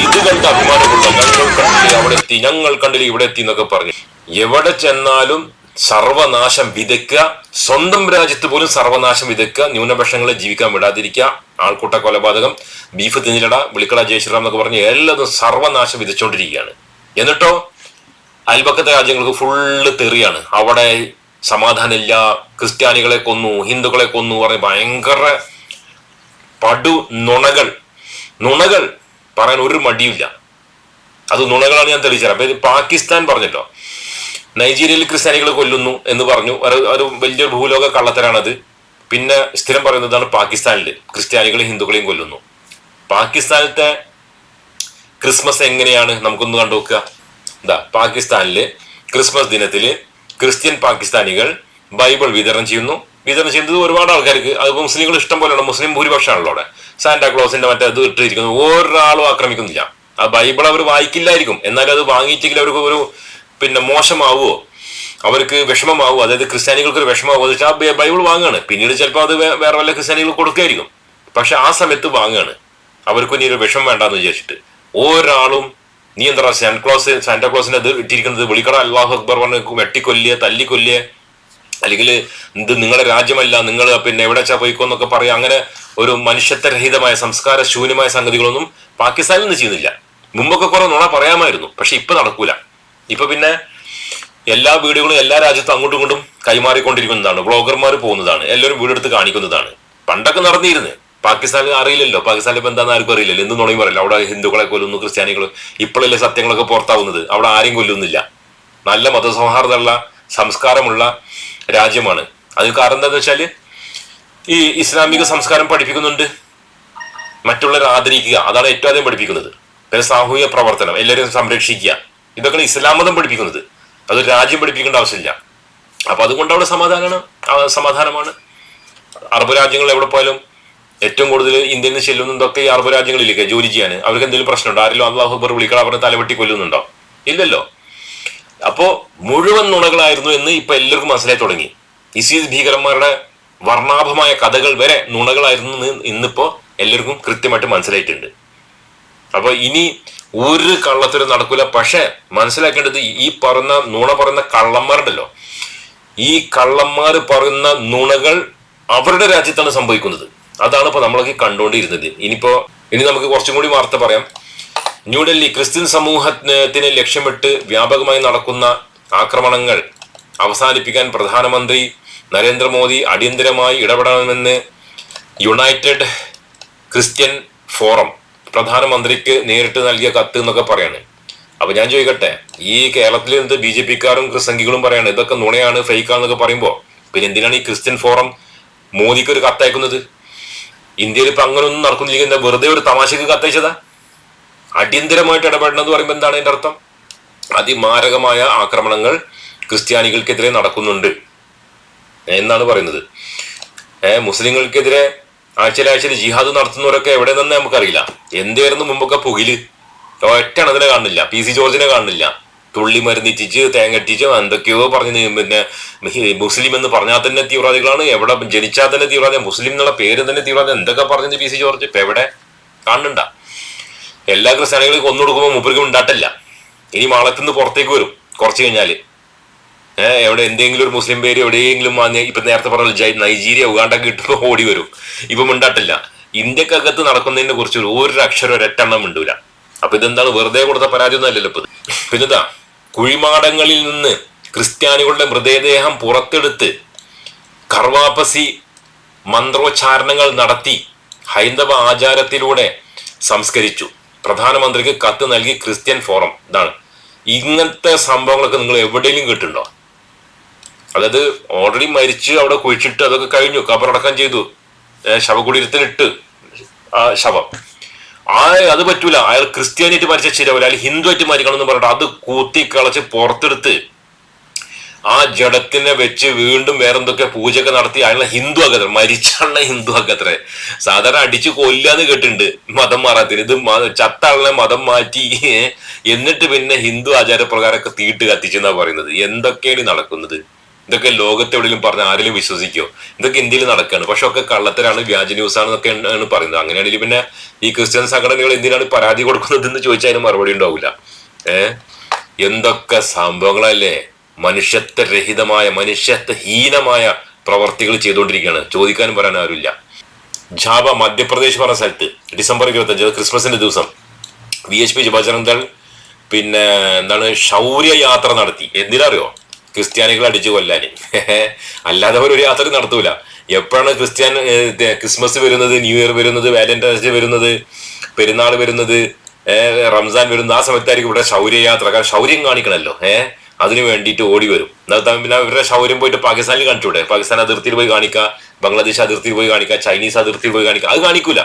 ഇത് കണ്ട് അഭിമാനമുള്ള ഞങ്ങൾ കണ്ടില്ല ഇവിടെ എത്തി എന്നൊക്കെ പറഞ്ഞു. എവിടെ ചെന്നാലും സർവനാശം വിതയ്ക്കുക, സ്വന്തം രാജ്യത്ത് പോലും സർവനാശം വിതയ്ക്കുക, ന്യൂനപക്ഷങ്ങളെ ജീവിക്കാൻ വിടാതിരിക്കുക, ആൾക്കൂട്ട കൊലപാതകം, ബീഫ് തിന്നിലട, വിളിക്കട ജയശ്രീറാം എന്നൊക്കെ പറഞ്ഞ് എല്ലാതും സർവനാശം വിതച്ചുകൊണ്ടിരിക്കുകയാണ്. എന്നിട്ടോ അയൽപക്കത്തെ രാജ്യങ്ങൾക്ക് ഫുള്ള് തെറിയാണ്. അവിടെ സമാധാനമില്ല, ക്രിസ്ത്യാനികളെ കൊന്നു, ഹിന്ദുക്കളെ കൊന്നു പറഞ്ഞ് ഭയങ്കര പടു നുണകൾ പറയാൻ ഒരു മടിയില്ല. അത് നുണകളാണ് ഞാൻ തെളിയിച്ചത്. അപ്പൊ പാകിസ്ഥാൻ പറഞ്ഞല്ലോ നൈജീരിയയിൽ ക്രിസ്ത്യാനികളെ കൊല്ലുന്നു എന്ന് പറഞ്ഞു. ഒരു വലിയൊരു ഭൂലോക കള്ളത്തരാണത്. പിന്നെ സ്ഥിരം പറയുന്നതാണ് പാകിസ്ഥാനിൽ ക്രിസ്ത്യാനികളെയും ഹിന്ദുക്കളെയും കൊല്ലുന്നു. പാകിസ്ഥാനത്തെ ക്രിസ്മസ് എങ്ങനെയാണ് നമുക്കൊന്ന് കണ്ടുനോക്കുക. പാകിസ്ഥാനില് ക്രിസ്മസ് ദിനത്തില് ക്രിസ്ത്യൻ പാകിസ്ഥാനികൾ ബൈബിൾ വിതരണം ചെയ്യുന്നത് ഒരുപാട് ആൾക്കാർക്ക്. അത് മുസ്ലിങ്ങൾ ഇഷ്ടം പോലെയാണ്, മുസ്ലിം ഭൂരിപക്ഷമാണല്ലോ അവിടെ. സാന്റാക്ലോസിന്റെ മറ്റേ അത് ഇട്ടിരിക്കുന്നു, ഒരാളും ആക്രമിക്കുന്നില്ല. ആ ബൈബിൾ അവർ വായിക്കില്ലായിരിക്കും, എന്നാലും അത് വാങ്ങിയിട്ടെങ്കിൽ അവർക്ക് ഒരു മോശമാവുമോ, അവർക്ക് വിഷമമാവുമോ, അതായത് ക്രിസ്ത്യാനികൾക്ക് ഒരു വിഷമമാവുമോ എന്ന് വെച്ചാൽ ആ ബൈബിൾ വാങ്ങുകയാണ്. പിന്നീട് ചിലപ്പോൾ അത് വേറെ വല്ല ക്രിസ്ത്യാനികൾ കൊടുക്കുകയായിരിക്കും. പക്ഷെ ആ സമയത്ത് വാങ്ങുകയാണ്, അവർക്ക് ഇനി ഒരു വിഷമം വേണ്ടാന്ന് വിചാരിച്ചിട്ട്. ഒരാളും നീ എന്താ സാന്റാക്ലോസിന്റെ അത് ഇട്ടിരിക്കുന്നത് വിളിക്കട അല്ലാഹു അക്ബർ പറഞ്ഞ് വെട്ടിക്കൊല്ലിയ തല്ലിക്കൊല്ലിയ, അല്ലെങ്കിൽ ഇത് നിങ്ങളുടെ രാജ്യമല്ല, നിങ്ങൾ പിന്നെ എവിടെ വെച്ചാ പോയിക്കോന്നൊക്കെ പറയാം. അങ്ങനെ ഒരു മനുഷ്യത്വരഹിതമായ സംസ്കാര ശൂന്യമായ സംഗതികളൊന്നും പാകിസ്ഥാനിൽ നിന്ന് ചെയ്യുന്നില്ല. മുമ്പൊക്കെ കുറെ നുണ പറയാമായിരുന്നു, പക്ഷെ ഇപ്പൊ നടക്കൂല. ഇപ്പൊ പിന്നെ എല്ലാ വീടുകളും എല്ലാ രാജ്യത്തും അങ്ങോട്ടും ഇങ്ങോട്ടും കൈമാറിക്കൊണ്ടിരിക്കുന്നതാണ്, ബ്ലോഗർമാർ പോകുന്നതാണ്, എല്ലാവരും വീടെടുത്ത് കാണിക്കുന്നതാണ്. പണ്ടൊക്കെ നടന്നിരുന്നു. പാകിസ്ഥാനിൽ അറിയില്ലല്ലോ, പാകിസ്ഥാനിൽ ഇപ്പൊ എന്താണെന്ന് ആർക്കും അറിയില്ലല്ലോ, എന്ത് നുണയും പറയില്ല. അവിടെ ഹിന്ദുക്കളെ കൊല്ലുന്നു, ക്രിസ്ത്യാനികൾ. ഇപ്പോഴല്ലേ സത്യങ്ങളൊക്കെ പുറത്താവുന്നത്. അവിടെ ആരെയും കൊല്ലുന്നില്ല. നല്ല മതസൗഹാർദ്ദമുള്ള സംസ്കാരമുള്ള രാജ്യമാണ്. അതിന് കാരണം എന്താണെന്ന് വെച്ചാല് ഈ ഇസ്ലാമിക സംസ്കാരം പഠിപ്പിക്കുന്നുണ്ട്, മറ്റുള്ളവരെ ആദരിക്കുക, അതാണ് ഏറ്റവും ആദ്യം പഠിപ്പിക്കുന്നത്. പിന്നെ സാമൂഹിക പ്രവർത്തനം, എല്ലാവരും സംരക്ഷിക്കുക, ഇതൊക്കെയാണ് ഇസ്ലാം മതം പഠിപ്പിക്കുന്നത്. അത് രാജ്യം പഠിപ്പിക്കേണ്ട ആവശ്യമില്ല. അപ്പൊ അതുകൊണ്ട് അവിടെ സമാധാനമാണ്. അറബ് രാജ്യങ്ങൾ എവിടെ പോയാലും ഏറ്റവും കൂടുതൽ ഇന്ത്യയിൽ നിന്ന് ചെല്ലുന്നതൊക്കെ ഈ അറബ് രാജ്യങ്ങളിലേക്ക് ജോലി ചെയ്യാൻ. അവർക്ക് എന്തെങ്കിലും പ്രശ്നമുണ്ടോ? ആരെങ്കിലും അല്ലാഹു അക്ബർ വിളിക്കണം പറഞ്ഞ് തലവെട്ടി കൊല്ലുന്നുണ്ടോ? ഇല്ലല്ലോ. അപ്പോ മുഴുവൻ നുണകളായിരുന്നു എന്ന് ഇപ്പൊ എല്ലാവർക്കും മനസ്സിലായി തുടങ്ങി. ഇസീസ് ഭീകരന്മാരുടെ വർണ്ണാഭമായ കഥകൾ വരെ നുണകളായിരുന്നു ഇന്നിപ്പോ എല്ലാവർക്കും കൃത്യമായിട്ട് മനസ്സിലായിട്ടുണ്ട്. അപ്പൊ ഇനി ഒരു കള്ളത്തരം നടക്കൂല. പക്ഷെ മനസ്സിലാക്കേണ്ടത് ഈ പറയുന്ന നുണ പറയുന്ന കള്ളന്മാരുണ്ടല്ലോ, ഈ കള്ളന്മാർ പറയുന്ന നുണകൾ അവരുടെ രാജ്യത്താണ് സംഭവിക്കുന്നത്. അതാണ് ഇപ്പൊ നമ്മളൊക്കെ കണ്ടുകൊണ്ടിരുന്നത്. ഇനി നമുക്ക് കുറച്ചും കൂടി വാർത്ത പറയാം. ന്യൂഡൽഹി ക്രിസ്ത്യൻ സമൂഹത്തിനെ ലക്ഷ്യമിട്ട് വ്യാപകമായി നടക്കുന്ന ആക്രമണങ്ങൾ അവസാനിപ്പിക്കാൻ പ്രധാനമന്ത്രി നരേന്ദ്രമോദി അടിയന്തരമായി ഇടപെടണമെന്ന് യുണൈറ്റഡ് ക്രിസ്ത്യൻ ഫോറം പ്രധാനമന്ത്രിക്ക് നേരിട്ട് നൽകിയ കത്ത് എന്നൊക്കെ പറയാണ്. അപ്പൊ ഞാൻ ചോദിക്കട്ടെ, ഈ കേരളത്തിൽ എന്ത് BJP-ക്കാരും ക്രിസ്തംഗികളും പറയാണ് ഇതൊക്കെ നുണയാണ്, ഫേക്കാന്നൊക്കെ പറയുമ്പോ പിന്നെ എന്തിനാണ് ഈ ക്രിസ്ത്യൻ ഫോറം മോദിക്ക് ഒരു കത്തയക്കുന്നത്? ഇന്ത്യയിൽ ഇപ്പൊ അങ്ങനെ ഒന്നും നടക്കുന്നില്ലെങ്കിൽ എന്താ വെറുതെ ഒരു തമാശക്ക് കത്തയച്ചതാ? അടിയന്തരമായിട്ട് ഇടപെടണം എന്ന് പറയുമ്പോൾ എന്താണ് അതിന്റെ അർത്ഥം? അതിമാരകമായ ആക്രമണങ്ങൾ ക്രിസ്ത്യാനികൾക്കെതിരെ നടക്കുന്നുണ്ട് എന്നാണ് പറയുന്നത്. മുസ്ലിങ്ങൾക്കെതിരെ ആഴ്ചയിൽ ജിഹാദ് നടത്തുന്നവരൊക്കെ എവിടെ നിന്ന് നമുക്കറിയില്ല. എന്തായിരുന്നു മുമ്പൊക്കെ പുകില്? ഒറ്റ അതിനെ കാണുന്നില്ല, PC ജോർജിനെ കാണുന്നില്ല. തുള്ളി മരുന്നിറ്റിച്ച് തേങ്ങട്ടിച്ച് എന്തൊക്കെയോ പറഞ്ഞ് പിന്നെ മുസ്ലിം എന്ന് പറഞ്ഞാൽ തന്നെ തീവ്രവാദികളാണ്, എവിടെ ജനിച്ചാൽ തന്നെ തീവ്രവാദി, മുസ്ലിം എന്നുള്ള പേര് തന്നെ തീവ്രവാദി, എന്തൊക്കെ പറഞ്ഞത് PC ജോർജ് ഇപ്പൊ എവിടെ കാണുന്നുണ്ട? എല്ലാ ക്രിസ്ത്യാനികളും കൊന്നുകൊടുക്കുമ്പോൾ മുപ്പർക്കും ഉണ്ടാട്ടില്ല. ഇനി മാളത്തുനിന്ന് പുറത്തേക്ക് വരും കുറച്ച് കഴിഞ്ഞാല്. എവിടെ എന്തെങ്കിലും ഒരു മുസ്ലിം പേര് എവിടെയെങ്കിലും ഇപ്പൊ നേരത്തെ പറഞ്ഞ നൈജീരിയ ഉഗാണ്ടൊക്കെ കിട്ടുമ്പോൾ ഓടി വരും. ഇപ്പൊ മിണ്ടാട്ടില്ല. ഇന്ത്യക്കകത്ത് നടക്കുന്നതിനെ കുറിച്ച് ഒരു അക്ഷരം ഒരെണ്ണം മിണ്ടൂല. അപ്പൊ ഇതെന്താണ്, വെറുതെ കൊടുത്ത പരാതി ഒന്നും അല്ലല്ലോ ഇപ്പൊ. പിന്നെന്താ, കുഴിമാടങ്ങളിൽ നിന്ന് ക്രിസ്ത്യാനികളുടെ മൃതദേഹം പുറത്തെടുത്ത് കർവാപ്പസി മന്ത്രോച്ചാരണങ്ങൾ നടത്തി ഹൈന്ദവ ആചാരത്തിലൂടെ സംസ്കരിച്ചു. പ്രധാനമന്ത്രിക്ക് കത്ത് നൽകി ക്രിസ്ത്യൻ ഫോറം. ഇതാണ്. ഇങ്ങനത്തെ സംഭവങ്ങളൊക്കെ നിങ്ങൾ എവിടെയെങ്കിലും കേട്ടിട്ടുണ്ടോ? അതായത് ഓൾറെഡി മരിച്ച് അവിടെ കുഴിച്ചിട്ട് അതൊക്കെ കഴിഞ്ഞു, കബറടക്കം ചെയ്തു, ശവകുടീരത്തിലിട്ട് ആ ശവം അത് പറ്റൂല, അയാൾ ക്രിസ്ത്യാനിയായിട്ട് മരിച്ച ശരിയാവില്ല, അല്ലെങ്കിൽ ഹിന്ദു ആയിട്ട് മരിക്കണം എന്ന് പറഞ്ഞിട്ട് അത് കൂത്തിക്കളച്ച് പുറത്തെടുത്ത് ആ ജഡത്തിനെ വെച്ച് വീണ്ടും വേറെന്തൊക്കെ പൂജയൊക്കെ നടത്തി അയാളെ ഹിന്ദു ആക്കത്ര, മരിച്ചാളെ ഹിന്ദു ആക്കത്രേ. സാധാരണ അടിച്ചു കൊല്ലാന്ന് കേട്ടിട്ടുണ്ട് മതം മാറാത്തിന്. ഇത് ചത്ത ആളിനെ മതം മാറ്റി എന്നിട്ട് പിന്നെ ഹിന്ദു ആചാരപ്രകാരമൊക്കെ തീട്ട് കത്തിച്ചെന്നാ പറയുന്നത്. എന്തൊക്കെയാണ് നടക്കുന്നത്? ഇതൊക്കെ ലോകത്തെവിടെയും പറഞ്ഞ ആരെങ്കിലും വിശ്വസിക്കോ? ഇതൊക്കെ ഇന്ത്യയിൽ നടക്കുകയാണ്. പക്ഷെ ഒക്കെ കള്ളത്തരാണ്, വ്യാജ ന്യൂസ് ആണെന്നൊക്കെയാണ് പറയുന്നത്. അങ്ങനെയാണെങ്കിൽ പിന്നെ ഈ ക്രിസ്ത്യൻ സംഘടനകൾ എന്തിനാണ് പരാതി കൊടുക്കുന്നത് എന്ന് ചോദിച്ചാൽ അതിന് മറുപടി ഉണ്ടാവില്ല. എന്തൊക്കെ സംഭവങ്ങളല്ലേ! മനുഷ്യത്വരഹിതമായ, മനുഷ്യത്വഹീനമായ പ്രവർത്തികൾ ചെയ്തുകൊണ്ടിരിക്കുകയാണ്. ചോദിക്കാനും പറയാൻ ആരുമില്ല. ജാബ മധ്യപ്രദേശ് പറഞ്ഞ സ്ഥലത്ത് ഡിസംബർ 25 ക്രിസ്മസിന്റെ ദിവസം VHP ബജറംഗ് ദൾ പിന്നെ ശൗര്യ യാത്ര നടത്തി. എന്തിനറിയോ? ക്രിസ്ത്യാനികളെ അടിച്ചു കൊല്ലാന്. അല്ലാതെ ഒരു യാത്ര നടത്തൂല. എപ്പോഴാണ് ക്രിസ്മസ് വരുന്നത്, ന്യൂ ഇയർ വരുന്നത്, വാലന്റൈൻസ് ഡേ വരുന്നത്, പെരുന്നാൾ വരുന്നത്, റംസാൻ വരുന്നത്, ആ സമയത്തായിരിക്കും ഇവിടെ ശൗര്യയാത്ര. കാരണം ശൗര്യം കാണിക്കണല്ലോ. അതിന് വേണ്ടിയിട്ട് ഓടി വരും. പിന്നെ ഇവരുടെ ശൗര്യം പോയിട്ട് പാകിസ്ഥാനിൽ കാണിച്ചൂടെ? പാകിസ്ഥാൻ അതിർത്തിയിൽ പോയി കാണിക്കുക, ബംഗ്ലാദേശ് അതിർത്തിയിൽ പോയി കാണിക്കുക, ചൈനീസ് അതിർത്തിയിൽ പോയി കാണിക്കുക. അത് കാണിക്കൂല.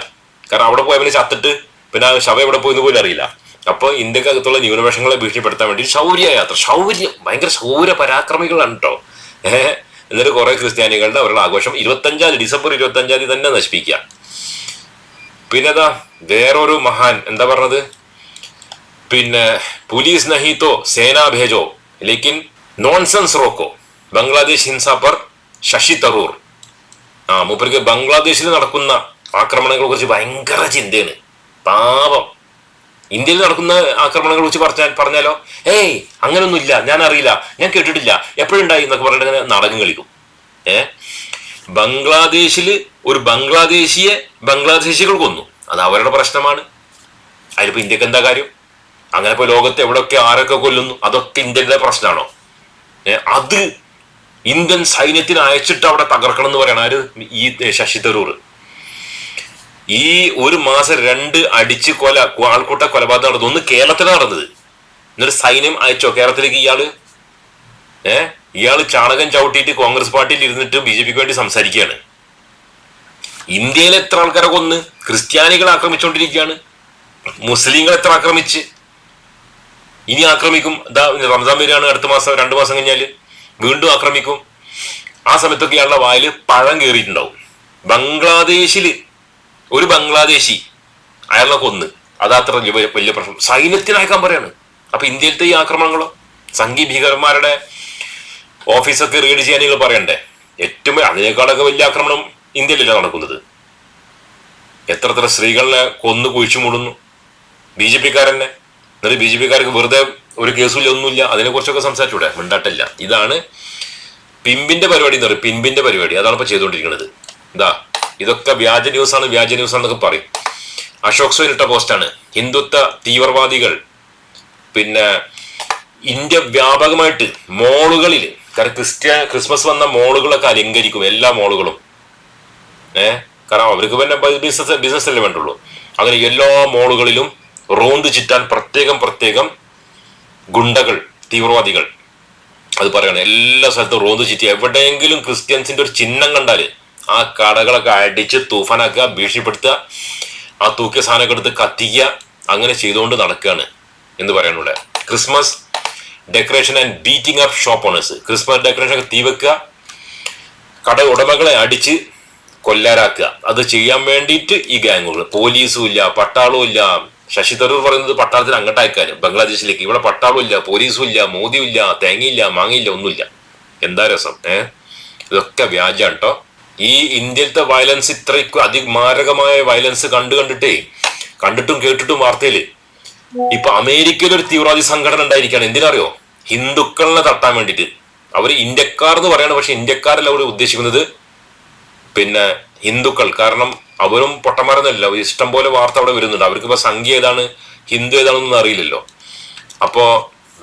കാരണം അവിടെ പോയ പിന്നെ ചത്തിട്ട് പിന്നെ ശവം എവിടെ പോയെന്ന് പോലും അറിയില്ല. അപ്പൊ ഇന്ത്യക്കകത്തുള്ള ന്യൂനപക്ഷങ്ങളെ ഭീഷണിപ്പെടുത്താൻ വേണ്ടി ശൗര്യയാത്ര, ഭയങ്കര ശൗര്യ പരാക്രമികളാണ് കേട്ടോ. എന്നിട്ട് കുറെ ക്രിസ്ത്യാനികളുടെ അവരുടെ ആഘോഷം ഡിസംബർ 25 തന്നെ നശിപ്പിക്കുക. പിന്നെതാ വേറൊരു മഹാൻ എന്താ പറഞ്ഞത്? പിന്നെ പുലീസ് നഹി തോ സേനാ ഭേജോ ലേക്കിൻ നോൺസെൻസ് റോക്കോ, ബംഗ്ലാദേശ് ഹിംസ പർ ശശി തരൂർ. മൂപ്പർക്ക് ബംഗ്ലാദേശിൽ നടക്കുന്ന ആക്രമണങ്ങളെ കുറിച്ച് ഭയങ്കര ചിന്തയാണ്. പാപം. ഇന്ത്യയിൽ നടക്കുന്ന ആക്രമണങ്ങളെ കുറിച്ച് പറഞ്ഞാലോ അങ്ങനൊന്നുമില്ല, ഞാൻ അറിയില്ല, ഞാൻ കേട്ടിട്ടില്ല, എപ്പോഴുണ്ടായി എന്നൊക്കെ പറഞ്ഞിട്ട് നാടകം കളിക്കും. ബംഗ്ലാദേശില് ഒരു ബംഗ്ലാദേശികൾ കൊന്നു, അത് അവരുടെ പ്രശ്നമാണ്. അതിലിപ്പോ ഇന്ത്യക്ക് എന്താ കാര്യം? അങ്ങനെ ഇപ്പൊ ലോകത്ത് എവിടെയൊക്കെ ആരൊക്കെ കൊല്ലുന്നു, അതൊക്കെ ഇന്ത്യയുടെ പ്രശ്നമാണോ? അത് ഇന്ത്യൻ സൈന്യത്തിന് അയച്ചിട്ട് അവിടെ തകർക്കണം എന്ന് പറയണ ആര്? ഈ ശശി തരൂർ. ഈ ഒരു മാസം 2 അടിച്ച് ആൾക്കൂട്ട കൊലപാതകം നടന്നു. ഒന്ന് കേരളത്തിലാണ് നടന്നത്. എന്നിട്ട് സൈന്യം അയച്ചോ കേരളത്തിലേക്ക്? ഇയാള് ചാണകം ചവിട്ടിയിട്ട് കോൺഗ്രസ് പാർട്ടിയിൽ ഇരുന്നിട്ട് BJPക്ക് വേണ്ടി സംസാരിക്കുകയാണ്. ഇന്ത്യയിൽ എത്ര ആൾക്കാരെ കൊന്ന്? ക്രിസ്ത്യാനികളെ ആക്രമിച്ചുകൊണ്ടിരിക്കുകയാണ്. മുസ്ലിങ്ങൾ എത്ര ആക്രമിച്ച്? ഇനി ആക്രമിക്കും. റംസാൻ വരികയാണ് അടുത്ത മാസം, 2 മാസം കഴിഞ്ഞാല് വീണ്ടും ആക്രമിക്കും. ആ സമയത്തൊക്കെ ഇയാളുടെ വായിൽ പഴം കയറിയിട്ടുണ്ടാവും. ബംഗ്ലാദേശില് ഒരു ബംഗ്ലാദേശി അയാളെ കൊന്ന്, അതത്ര വലിയ പ്രശ്നം. സൈന്യത്തിന് അയക്കാൻ പറയാണ്. അപ്പൊ ഇന്ത്യയിലത്തെ ഈ ആക്രമണങ്ങളോ? സംഘി ഭീകരന്മാരുടെ ഓഫീസൊക്കെ റെയ്ഡ് ചെയ്യാൻ നിങ്ങൾ പറയണ്ടേ? ഏറ്റവും അതിനേക്കാളൊക്കെ വലിയ ആക്രമണം ഇന്ത്യയിലല്ല നടക്കുന്നത്. എത്ര സ്ത്രീകളെ കൊന്നു കുഴിച്ചു മൂടുന്നു BJPക്കാരന്നെ. എന്നിട്ട് BJPക്കാർക്ക് വെറുതെ ഒരു കേസുമില്ല, ഒന്നുമില്ല. അതിനെക്കുറിച്ചൊക്കെ സംസാരിച്ചൂടെ? മിണ്ടാട്ടില്ല. ഇതാണ് പിമ്പിന്റെ പരിപാടി എന്ന് പറയും. പിമ്പിന്റെ പരിപാടി അതാണ് ഇപ്പൊ ചെയ്തുകൊണ്ടിരിക്കുന്നത്. ഇതൊക്കെ വ്യാജ ന്യൂസാണെന്നൊക്കെ പറയും. അശോക് സോൻ ഇട്ട പോസ്റ്റാണ്. ഹിന്ദുത്വ തീവ്രവാദികൾ പിന്നെ ഇന്ത്യ വ്യാപകമായിട്ട് മോളുകളിൽ, കാരണം ക്രിസ്മസ് വന്ന മോളുകളൊക്കെ അലങ്കരിക്കും, എല്ലാ മോളുകളും. കാരണം അവർക്ക് പിന്നെ ബിസിനസ് അല്ലേ വേണ്ടുള്ളൂ. അങ്ങനെ എല്ലാ മോളുകളിലും റോന്ത് ചിറ്റാൻ പ്രത്യേകം ഗുണ്ടകൾ, തീവ്രവാദികൾ അത് പറയണം. എല്ലാ സ്ഥലത്തും റോന്ത് ചിറ്റി എവിടെയെങ്കിലും ക്രിസ്ത്യൻസിന്റെ ഒരു ചിഹ്നം കണ്ടാല് ആ കടകളൊക്കെ അടിച്ച് തൂഫാനാക്കുക, ഭീഷണിപ്പെടുത്തുക, ആ തൂക്കിയ സാധനമൊക്കെ എടുത്ത് കത്തിക്കുക. അങ്ങനെ ചെയ്തുകൊണ്ട് നടക്കുകയാണ് എന്ന് പറയാനുള്ള Christmas decoration and beating up shop owners. Christmas decoration ഒക്കെ തീവെക്കുക, കട ഉടമകളെ അടിച്ച് കൊല്ലാരാക്കുക. അത് ചെയ്യാൻ വേണ്ടിയിട്ട് ഈ ഗാങ്ങുകൾ. പോലീസും ഇല്ല, പട്ടാളവും ഇല്ല. ശശി തരൂർ പറയുന്നത് പട്ടാളത്തിന് അങ്ങോട്ട് അയക്കാനും ബംഗ്ലാദേശിലേക്ക്. ഇവിടെ പട്ടാളവും ഇല്ല, പോലീസും ഇല്ല, മോദിയും ഇല്ല, തേങ്ങയില്ല, മാങ്ങയില്ല, ഒന്നുമില്ല. എന്താ രസം! ഇതൊക്കെ വ്യാജാണ് കേട്ടോ. ഈ ഇന്ത്യയിലത്തെ വയലൻസ്, ഇത്രയ്ക്കും അതിമാരകമായ വയലൻസ് കണ്ടിട്ടും കേട്ടിട്ടും വാർത്തയില് ഇപ്പൊ അമേരിക്കയിൽ ഒരു തീവ്രവാദി സംഘടന ഉണ്ടായിരിക്കുകയാണ്. എന്തിനറിയോ? ഹിന്ദുക്കളെ തട്ടാൻ വേണ്ടിയിട്ട്. അവര് ഇന്ത്യക്കാർ എന്ന് പറയാണ്, പക്ഷെ ഇന്ത്യക്കാരല്ല അവർ ഉദ്ദേശിക്കുന്നത് പിന്നെ ഹിന്ദുക്കൾ. കാരണം അവരും പൊട്ടന്മാരൊന്നുമല്ല. ഇഷ്ടം പോലെ വാർത്ത അവിടെ വരുന്നുണ്ട്. അവർക്ക് ഇപ്പൊ സംഖ്യ ഏതാണ്, ഹിന്ദു ഏതാണെന്നൊന്നും അറിയില്ലല്ലോ. അപ്പോ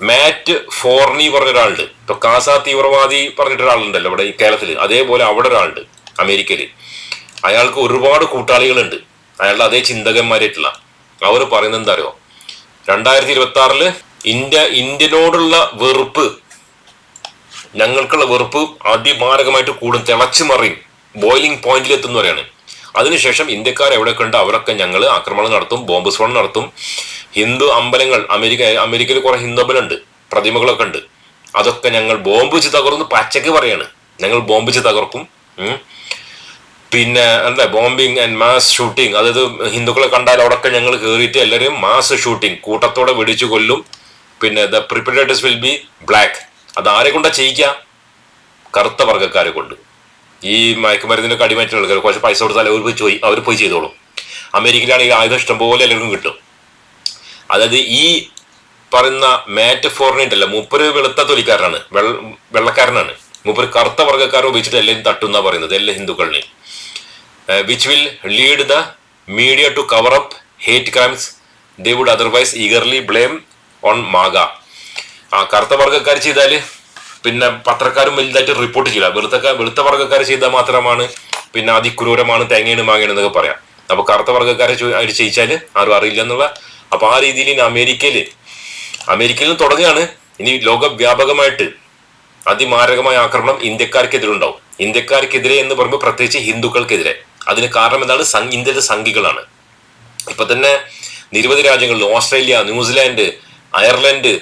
മാറ്റ് ഫോർണി പറഞ്ഞൊരാളുണ്ട്. ഇപ്പൊ കാസ തീവ്രവാദി പറഞ്ഞിട്ടൊരാളുണ്ടല്ലോ ഇവിടെ ഈ കേരളത്തില്. അതേപോലെ അവിടെ ഒരാളുണ്ട് അമേരിക്കയില്. അയാൾക്ക് ഒരുപാട് കൂട്ടാളികളുണ്ട്, അയാളുടെ അതേ ചിന്തകന്മാരായിട്ടുള്ള. അവർ പറയുന്നത് എന്താ അറിയോ? 2026 ഇന്ത്യനോടുള്ള വെറുപ്പ്, ഞങ്ങൾക്കുള്ള വെറുപ്പ് അതിമാരകമായിട്ട് കൂടും, തിളച്ചു മറിയും, ബോയിലിംഗ് പോയിന്റിൽ എത്തുന്ന പറയാണ്. അതിനുശേഷം ഇന്ത്യക്കാർ എവിടെയൊക്കെ ഉണ്ട് അവരൊക്കെ ഞങ്ങൾ ആക്രമണം നടത്തും, ബോംബ് സ്ഫോടനം നടത്തും. ഹിന്ദു അമ്പലങ്ങൾ, അമേരിക്കയിൽ കുറെ ഹിന്ദു അമ്പലമുണ്ട്, പ്രതിമകളൊക്കെ ഉണ്ട്, അതൊക്കെ ഞങ്ങൾ ബോംബ് വെച്ച് തകർന്ന് പച്ചക്ക് പറയാണ്, ഞങ്ങൾ ബോംബ് വെച്ച് തകർക്കും. പിന്നെ എന്താ ബോംബിങ് ആൻഡ് മാസ് ഷൂട്ടിങ്, അതായത് ഹിന്ദുക്കളെ കണ്ടാൽ അവിടെയൊക്കെ ഞങ്ങൾ കയറിയിട്ട് എല്ലാവരും മാസ് ഷൂട്ടിങ്, കൂട്ടത്തോടെ വെടിച്ചു കൊല്ലും. പിന്നെ ദ പ്രിപ്പറേറ്റേഴ്സ് വിൽ ബി ബ്ലാക്ക്. അത് ആരെ കൊണ്ടാ ചെയ്യിക്കുക? കറുത്ത വർഗ്ഗക്കാരെ കൊണ്ട്. ഈ മയക്കുമരുന്നിന്റെ കടിമാറ്റുള്ള ആൾക്കാർ കുറച്ച് പൈസ കൊടുത്താൽ അവർ പോയി ചെയ്തോളും. അമേരിക്കയിലാണെങ്കിൽ ആയുധം ഇഷ്ടം പോലെ എല്ലാവർക്കും കിട്ടും. അതായത് ഈ പറയുന്ന മാറ്റ് ഫോറിനൈറ്റ് അല്ല, മൂപ്പര് വെളുത്ത തൊലിക്കാരനാണ്, വെള്ളക്കാരനാണ്. മൂപ്പര് കറുത്ത വർഗ്ഗക്കാരെ ഉപയോഗിച്ചിട്ട് എല്ലാവരും തട്ടുന്ന പറയുന്നത് എല്ലാ ഹിന്ദുക്കളിനെയും. Which will lead the media to cover up hate crimes they would otherwise eagerly blame on MAGA. ആ കറുത്ത വർഗ്ഗക്കാർ ചെയ്താൽ പിന്നെ പത്രക്കാരും വലുതായിട്ട് റിപ്പോർട്ട് ചെയ്യില്ല. വെളുത്ത വർഗ്ഗക്കാർ ചെയ്താൽ മാത്രമാണ് പിന്നെ അതിക്രൂരമാണ്, തേങ്ങയാണ് മാങ്ങയാണ് എന്നൊക്കെ പറയാം. അപ്പൊ കറുത്ത വർഗ്ഗക്കാരെ ചെയ്യിച്ചാൽ ആരും അറിയില്ല എന്നുള്ള. അപ്പൊ ആ രീതിയിൽ ഇനി അമേരിക്കയിൽ നിന്ന് തുടങ്ങുകയാണ്. ഇനി ലോകവ്യാപകമായിട്ട് അതിമാരകമായ ആക്രമണം ഇന്ത്യക്കാർക്കെതിരെ ഉണ്ടാവും. ഇന്ത്യക്കാർക്കെതിരെ എന്ന് പറയുമ്പോൾ പ്രത്യേകിച്ച് ഹിന്ദുക്കൾക്കെതിരെ. അതിന് കാരണം എന്താണ്? ഇന്ത്യയിലെ സംഘികളാണ്. ഇപ്പൊ തന്നെ നിരവധി രാജ്യങ്ങളിൽ, ഓസ്ട്രേലിയ, ന്യൂസിലാൻഡ്, അയർലൻഡ്,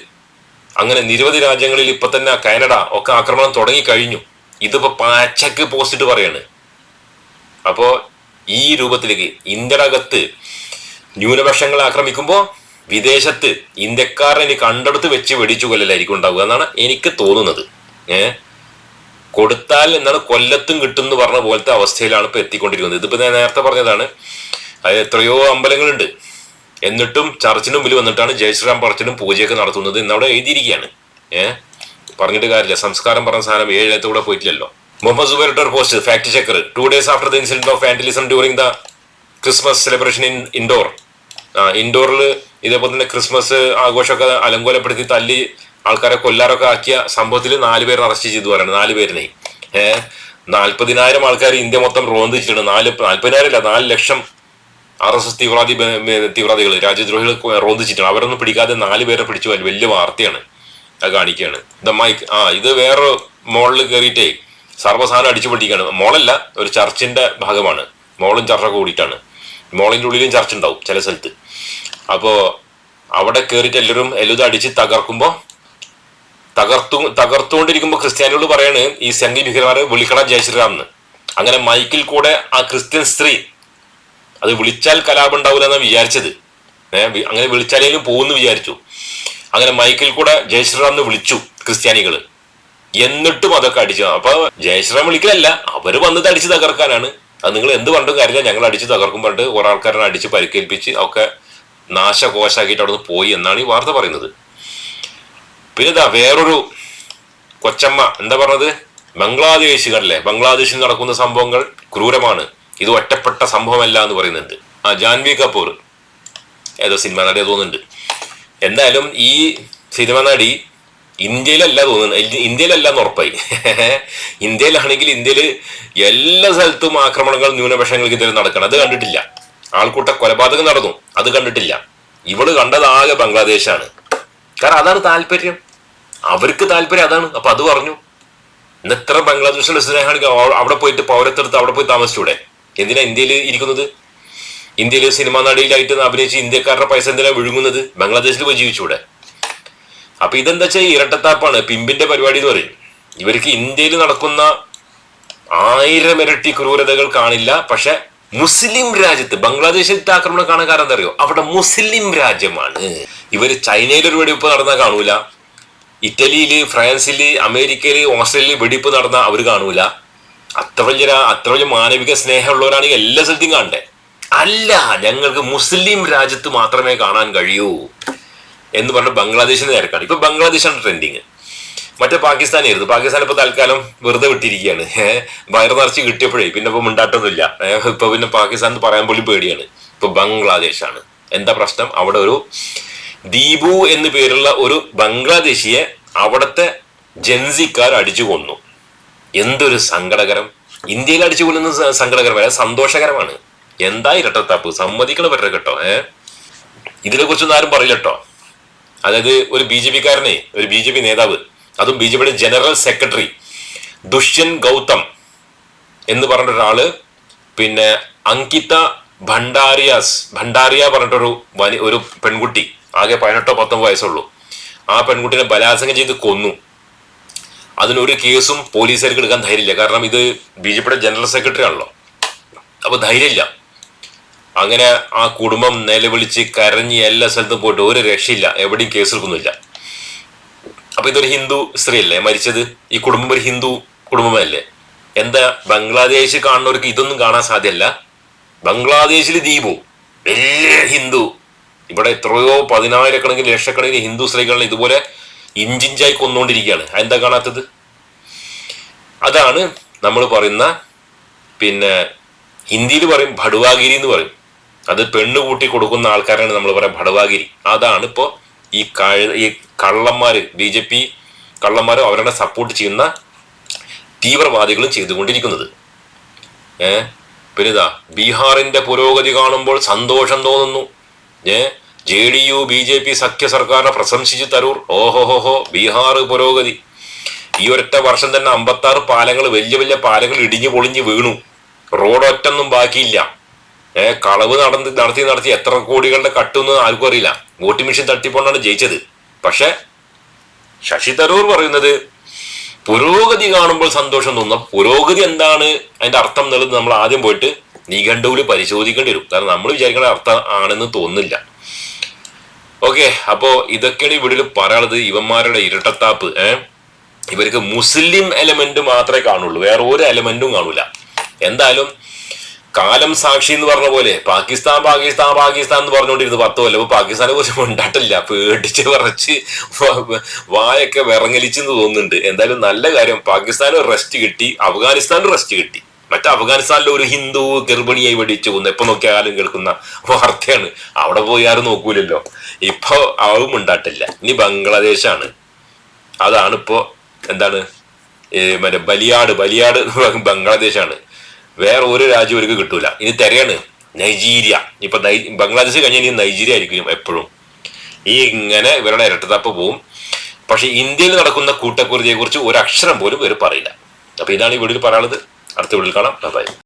അങ്ങനെ നിരവധി രാജ്യങ്ങളിൽ ഇപ്പൊ തന്നെ കാനഡ ഒക്കെ ആക്രമണം തുടങ്ങി കഴിഞ്ഞു. ഇതിപ്പോ പച്ചക്ക് പോസ്റ്റിട്ട് പറയാണ്. അപ്പോ ഈ രൂപത്തിലേക്ക് ഇന്ത്യയുടെ അകത്ത് ന്യൂനപക്ഷങ്ങളെ ആക്രമിക്കുമ്പോൾ വിദേശത്ത് ഇന്ത്യക്കാരനെ ഇനി കണ്ടെടുത്ത് വെച്ച് വെടിച്ചു കൊല്ലലായിരിക്കും ഉണ്ടാവുക എന്നാണ് എനിക്ക് തോന്നുന്നത്. കൊടുത്താൽ എന്താണ് കൊല്ലത്തും കിട്ടും എന്ന് പറഞ്ഞ പോലത്തെ അവസ്ഥയിലാണ് ഇപ്പൊ എത്തിക്കൊണ്ടിരിക്കുന്നത്. ഇതിപ്പോ ഞാൻ നേരത്തെ പറഞ്ഞതാണ്, അത് എത്രയോ അമ്പലങ്ങളുണ്ട്, എന്നിട്ടും ചർച്ചിന് മുമ്പിൽ വന്നിട്ടാണ് ജയശ്രീറാം പറച്ചിലും പൂജയൊക്കെ നടത്തുന്നത് എന്നവിടെ എഴുതിയിരിക്കുകയാണ്. പറഞ്ഞിട്ട് കാര്യമില്ല. സംസ്കാരം പറഞ്ഞ സാധനം 7 കൂടെ പോയിട്ടില്ലല്ലോ. മുഹമ്മദ് സുബൈർ ഇട്ട post, fact checker. 2 days after the incident of vandalism during the Christmas celebration in Indore. ഇൻഡോറിൽ ഇതേപോലെ തന്നെ ക്രിസ്മസ് ആഘോഷമൊക്കെ അലങ്കോലപ്പെടുത്തി തല്ലി ആൾക്കാരെ കൊല്ലാറൊക്കെ ആക്കിയ സംഭവത്തിൽ 4 പേരെ അറസ്റ്റ് ചെയ്തു പറയാണ്. 4 പേരിനെ 40,000 ആൾക്കാർ ഇന്ത്യ മൊത്തം റോന്തിച്ചിട്ടുണ്ട്. 40,000 അല്ല, 4 ലക്ഷം RSS തീവ്രവാദികൾ, രാജ്യദ്രോഹികൾ റോന്തിച്ചിട്ടാണ്. അവരൊന്നും പിടിക്കാതെ 4 പേരെ പിടിച്ചു. വലിയ വാർത്തയാണ് അത് കാണിക്കുകയാണ്. ഇത് വേറെ മോളിൽ കയറിയിട്ടേ സർവ്വസാധനം അടിച്ചു പൊട്ടിക്കുകയാണ്. മോളല്ല, ഒരു ചർച്ചിന്റെ ഭാഗമാണ്. മോളും ചർച്ചൊക്കെ കൂടിയിട്ടാണ്. മോളിന്റെ ഉള്ളിലും ചർച്ച ഉണ്ടാവും ചില സ്ഥലത്ത്. അപ്പോ അവിടെ കയറിയിട്ട് എല്ലാവരും അടിച്ച് തകർത്തുകൊണ്ടിരിക്കുമ്പോൾ ക്രിസ്ത്യാനികൾ പറയാണ് ഈ സംഘി ഭീകരന്മാരെ വിളിക്കണ ജയശ്രീറാം എന്ന്. അങ്ങനെ മൈക്കിൽ കൂടെ ആ ക്രിസ്ത്യൻ സ്ത്രീ, അത് വിളിച്ചാൽ കലാപം ഉണ്ടാവില്ല എന്നാണ് വിചാരിച്ചത്. അങ്ങനെ വിളിച്ചാലേലും പോകുമെന്ന് വിചാരിച്ചു. അങ്ങനെ മൈക്കിൽ കൂടെ ജയശ്രീറാം എന്ന് വിളിച്ചു ക്രിസ്ത്യാനികള്. എന്നിട്ടും അതൊക്കെ അടിച്ചു. അപ്പൊ ജയശ്രീറാം വിളിക്കലല്ല, അവര് വന്നത് അടിച്ച് തകർക്കാനാണ്. അത് നിങ്ങൾ എന്ത് പണ്ടും കാര്യമില്ല, ഞങ്ങൾ അടിച്ച് തകർക്കും പണ്ട് കുറെ ആൾക്കാരെ അടിച്ച് പരിക്കേൽപ്പിച്ച് ഒക്കെ നാശകോശാക്കിയിട്ട് അവിടെ നിന്ന് പോയി എന്നാണ് ഈ വാർത്ത പറയുന്നത്. പിന്നെ വേറൊരു കൊച്ചമ്മ എന്താ പറഞ്ഞത്, ബംഗ്ലാദേശിൽ നടക്കുന്ന സംഭവങ്ങൾ ക്രൂരമാണ്, ഇത് ഒറ്റപ്പെട്ട സംഭവമല്ല എന്ന് പറയുന്നുണ്ട്. ജാൻവി കപൂർ ഏതോ സിനിമ നടി തോന്നുന്നുണ്ട്. എന്തായാലും ഈ സിനിമ നടി ഇന്ത്യയിലല്ല തോന്നുന്നു, ഇന്ത്യയിലല്ലാന്ന് ഉറപ്പായി. ഇന്ത്യയിലാണെങ്കിൽ ഇന്ത്യയിൽ എല്ലാ സ്ഥലത്തും ആക്രമണങ്ങൾ ന്യൂനപക്ഷങ്ങൾക്ക് ഇതിൽ നടക്കണം, അത് കണ്ടിട്ടില്ല. ആൾക്കൂട്ട കൊലപാതകം നടന്നു, അത് കണ്ടിട്ടില്ല. ഇവള് കണ്ടതാകെ ബംഗ്ലാദേശാണ്. കാരണം അതാണ് താല്പര്യം, അവർക്ക് താല്പര്യം അതാണ്. അപ്പൊ അത് പറഞ്ഞു. ഇന്നെത്ര ബംഗ്ലാദേശിലെ സ്നേഹമാണെങ്കിൽ അവിടെ പോയിട്ട് പൗരത്വെടുത്ത് അവിടെ പോയി താമസിച്ചൂടെ? എന്തിനാ ഇന്ത്യയിൽ ഇരിക്കുന്നത്? ഇന്ത്യയിൽ സിനിമാ നടിയിലായിട്ട് അഭിനയിച്ച് ഇന്ത്യക്കാരുടെ പൈസ എന്തിനാ വിഴുങ്ങുന്നത്? ബംഗ്ലാദേശിൽ പോയി ജീവിച്ചൂടെ? അപ്പൊ ഇതെന്താ വെച്ചാൽ ഇരട്ടത്താപ്പാണ്, പിമ്പിന്റെ പരിപാടി എന്ന് പറയും. ഇവർക്ക് ഇന്ത്യയിൽ നടക്കുന്ന 1000 ഇരട്ടി ക്രൂരതകൾ കാണില്ല. പക്ഷെ മുസ്ലിം രാജ്യത്ത് ബംഗ്ലാദേശിലത്തെ ആക്രമണം കാണാൻ കാരണം എന്താ അറിയോ? അവിടെ മുസ്ലിം രാജ്യമാണ്. ഇവര് ചൈനയിലൊരു വെടിവെപ്പ് നടന്നാൽ കാണൂല, ഇറ്റലിയില്, ഫ്രാൻസില്, അമേരിക്കയില്, ഓസ്ട്രേലിയയിൽ വെടിവെപ്പ് നടന്നാൽ അവർ കാണൂല. അത്ര വലിയ മാനവിക സ്നേഹമുള്ളവരാണെങ്കിൽ എല്ലാ സ്ഥലത്തും കാണണ്ടേ? അല്ല, ഞങ്ങൾക്ക് മുസ്ലിം രാജ്യത്ത് മാത്രമേ കാണാൻ കഴിയൂ എന്ന് പറഞ്ഞ് ബംഗ്ലാദേശിന് നേരക്കാണ്. ഇപ്പൊ ബംഗ്ലാദേശാണ് ട്രെൻഡിങ്. മറ്റേ പാകിസ്ഥാനായിരുന്നു. പാകിസ്ഥാൻ ഇപ്പൊ തൽക്കാലം വെറുതെ വിട്ടിരിക്കുകയാണ്. വയറ് നിറച്ച് കിട്ടിയപ്പോഴേ പിന്നെ ഇപ്പൊ മിണ്ടാട്ടൊന്നുമില്ല. ഇപ്പൊ പിന്നെ പാകിസ്ഥാൻ എന്ന് പറയാൻ പോലും പേടിയാണ്. ഇപ്പൊ ബംഗ്ലാദേശാണ്. എന്താ പ്രശ്നം? അവിടെ ഒരു ദീപു എന്ന് പേരുള്ള ഒരു ബംഗ്ലാദേശിയെ അവിടുത്തെ ജൻസിക്കാർ അടിച്ചു കൊന്നു. എന്തൊരു സങ്കടകരം! ഇന്ത്യയിൽ അടിച്ചു കൊല്ലുന്നത് സങ്കടകരമല്ല, സന്തോഷകരമാണ്. എന്താ ഇരട്ടത്താപ്പ്! സമ്മതിക്കണം പറ്റ കേട്ടോ. ഇതിനെ കുറിച്ചൊന്നും ആരും പറയില്ല കേട്ടോ. അതായത് ഒരു BJP-കാരനെ, ഒരു BJP നേതാവ്, അതും BJPയുടെ ജനറൽ സെക്രട്ടറി ദുഷ്യന്ത് ഗൗതം എന്ന് പറഞ്ഞ ഒരാള് പിന്നെ അങ്കിത ഭണ്ഡാരിയ പറഞ്ഞിട്ടൊരു ഒരു പെൺകുട്ടി, ആകെ 18-19 വയസ്സുള്ളൂ. ആ പെൺകുട്ടിനെ ബലാത്സംഗം ചെയ്ത് കൊന്നു. അതിനൊരു കേസും പോലീസുകാർക്ക് എടുക്കാൻ ധൈര്യമില്ല. കാരണം ഇത് BJPയുടെ ജനറൽ സെക്രട്ടറി ആണല്ലോ, അപ്പൊ ധൈര്യമില്ല. അങ്ങനെ ആ കുടുംബം നിലവിളിച്ച് കരഞ്ഞ് എല്ലാ സ്ഥലത്തും പോയിട്ട് ഒരു രക്ഷയില്ല, എവിടെയും കേസ് എടുക്കുന്നില്ല. അപ്പൊ ഇതൊരു ഹിന്ദു സ്ത്രീയല്ലേ മരിച്ചത്, ഈ കുടുംബം ഒരു ഹിന്ദു കുടുംബമല്ലേ. എന്താ ബംഗ്ലാദേശ് കാണുന്നവർക്ക് ഇതൊന്നും കാണാൻ സാധ്യമല്ല. ബംഗ്ലാദേശിൽ ദ്വീപു വലിയ ഹിന്ദു, ഇവിടെ എത്രയോ 10,000-കണക്കിന് ലക്ഷക്കണക്കിന് ഹിന്ദു സ്ത്രീകളെ ഇതുപോലെ ഇഞ്ചിഞ്ചായി കൊന്നുകൊണ്ടിരിക്കുകയാണ്. എന്താ കാണാത്തത്? അതാണ് നമ്മൾ പറയുന്ന, പിന്നെ ഹിന്ദിയിൽ പറയും ഭടുവാഗിരി എന്ന് പറയും. അത് പെണ്ണ് കൂട്ടി കൊടുക്കുന്ന ആൾക്കാരാണ് നമ്മൾ പറയാം ഭടുവാഗിരി. അതാണ് ഇപ്പോൾ ഈ കള്ളന്മാര്, BJP കള്ളന്മാരും അവരുടെ സപ്പോർട്ട് ചെയ്യുന്ന തീവ്രവാദികളും ചെയ്തുകൊണ്ടിരിക്കുന്നത്. പിന്നെ ഇതാ ബീഹാറിന്റെ പുരോഗതി കാണുമ്പോൾ സന്തോഷം തോന്നുന്നു. JDU BJP സഖ്യ സർക്കാരിനെ പ്രശംസിച്ച് തരൂർ. ഓഹോഹോഹോ, ബീഹാർ പുരോഗതി. ഈ ഒരൊറ്റ വർഷം തന്നെ 56 പാലങ്ങൾ, വലിയ വലിയ പാലങ്ങൾ ഇടിഞ്ഞു പൊളിഞ്ഞ് വീണു. റോഡൊറ്റൊന്നും ബാക്കിയില്ല. കളവ് നടത്തി എത്ര കോടികളുടെ കട്ടെന്ന് ആർക്കും അറിയില്ല. വോട്ടിംഗ് മെഷീൻ തട്ടിക്കൊണ്ടാണ് ജയിച്ചത്. പക്ഷെ ശശി തരൂർ പറയുന്നത് പുരോഗതി കാണുമ്പോൾ സന്തോഷം തോന്നുന്നു. പുരോഗതി എന്താണ് അതിന്റെ അർത്ഥം എന്നുള്ളത് നമ്മൾ ആദ്യം പോയിട്ട് നിഘണ്ടുവിൽ പരിശോധിക്കേണ്ടി വരും. കാരണം നമ്മൾ വിചാരിക്കേണ്ട അർത്ഥം ആണെന്ന് തോന്നുന്നില്ല. ഓക്കെ, അപ്പോ ഇതൊക്കെയാണ് ഈ വീഡിയോയിൽ പറയാനുള്ളത്. ഇവന്മാരുടെ ഇരട്ടത്താപ്പ്. ഇവർക്ക് മുസ്ലിം എലമെന്റ് മാത്രമേ കാണുള്ളൂ, വേറെ ഒരു എലമെന്റും കാണൂല. എന്തായാലും കാലം സാക്ഷി എന്ന് പറഞ്ഞ പോലെ പാകിസ്ഥാൻ എന്ന് പറഞ്ഞുകൊണ്ടിരുന്നു 10 കൊല്ലം. അപ്പൊ പാകിസ്ഥാനെ കുറിച്ച് ഉണ്ടായിട്ടില്ല, പേടിച്ച് വിറച്ച് വായൊക്കെ വിറങ്ങലിച്ചെന്ന് തോന്നുന്നുണ്ട്. എന്തായാലും നല്ല കാര്യം, പാകിസ്ഥാന് റെസ്റ്റ് കിട്ടി, അഫ്ഗാനിസ്ഥാന് റെസ്റ്റ് കിട്ടി. മറ്റേ അഫ്ഗാനിസ്ഥാനിലെ ഒരു ഹിന്ദു ഗർഭിണിയായി വെടിച്ചു കൊന്നു. എപ്പൊ നോക്കിയാലും കേൾക്കുന്ന വാർത്തയാണ്. അവിടെ പോയി ആരും നോക്കൂലല്ലോ. ഇപ്പൊ അവരും ഉണ്ടായിട്ടില്ല. ഇനി ബംഗ്ലാദേശാണ്. അതാണ് ഇപ്പോ എന്താണ് മറ്റേ ബലിയാട് ബംഗ്ലാദേശാണ്. വേറെ ഒരു രാജ്യം അവർക്ക് കിട്ടൂല. ഇനി തെരയാണ് നൈജീരിയ. ഇപ്പൊ ബംഗ്ലാദേശ് കഴിഞ്ഞാൽ ഇനി നൈജീരിയ ആയിരിക്കും എപ്പോഴും. ഇങ്ങനെ ഇവരുടെ ഇരട്ടത്താപ്പ് പോവും. പക്ഷെ ഇന്ത്യയിൽ നടക്കുന്ന കൂട്ടക്കുരുതിയെ കുറിച്ച് ഒരു അക്ഷരം പോലും ഇവർ പറയില്ല. അപ്പൊ ഇതാണ് ഈ വീഡിയോയിൽ പറയാനുള്ളത്. അടുത്ത വീഡിയോയിൽ കാണാം. ബൈ.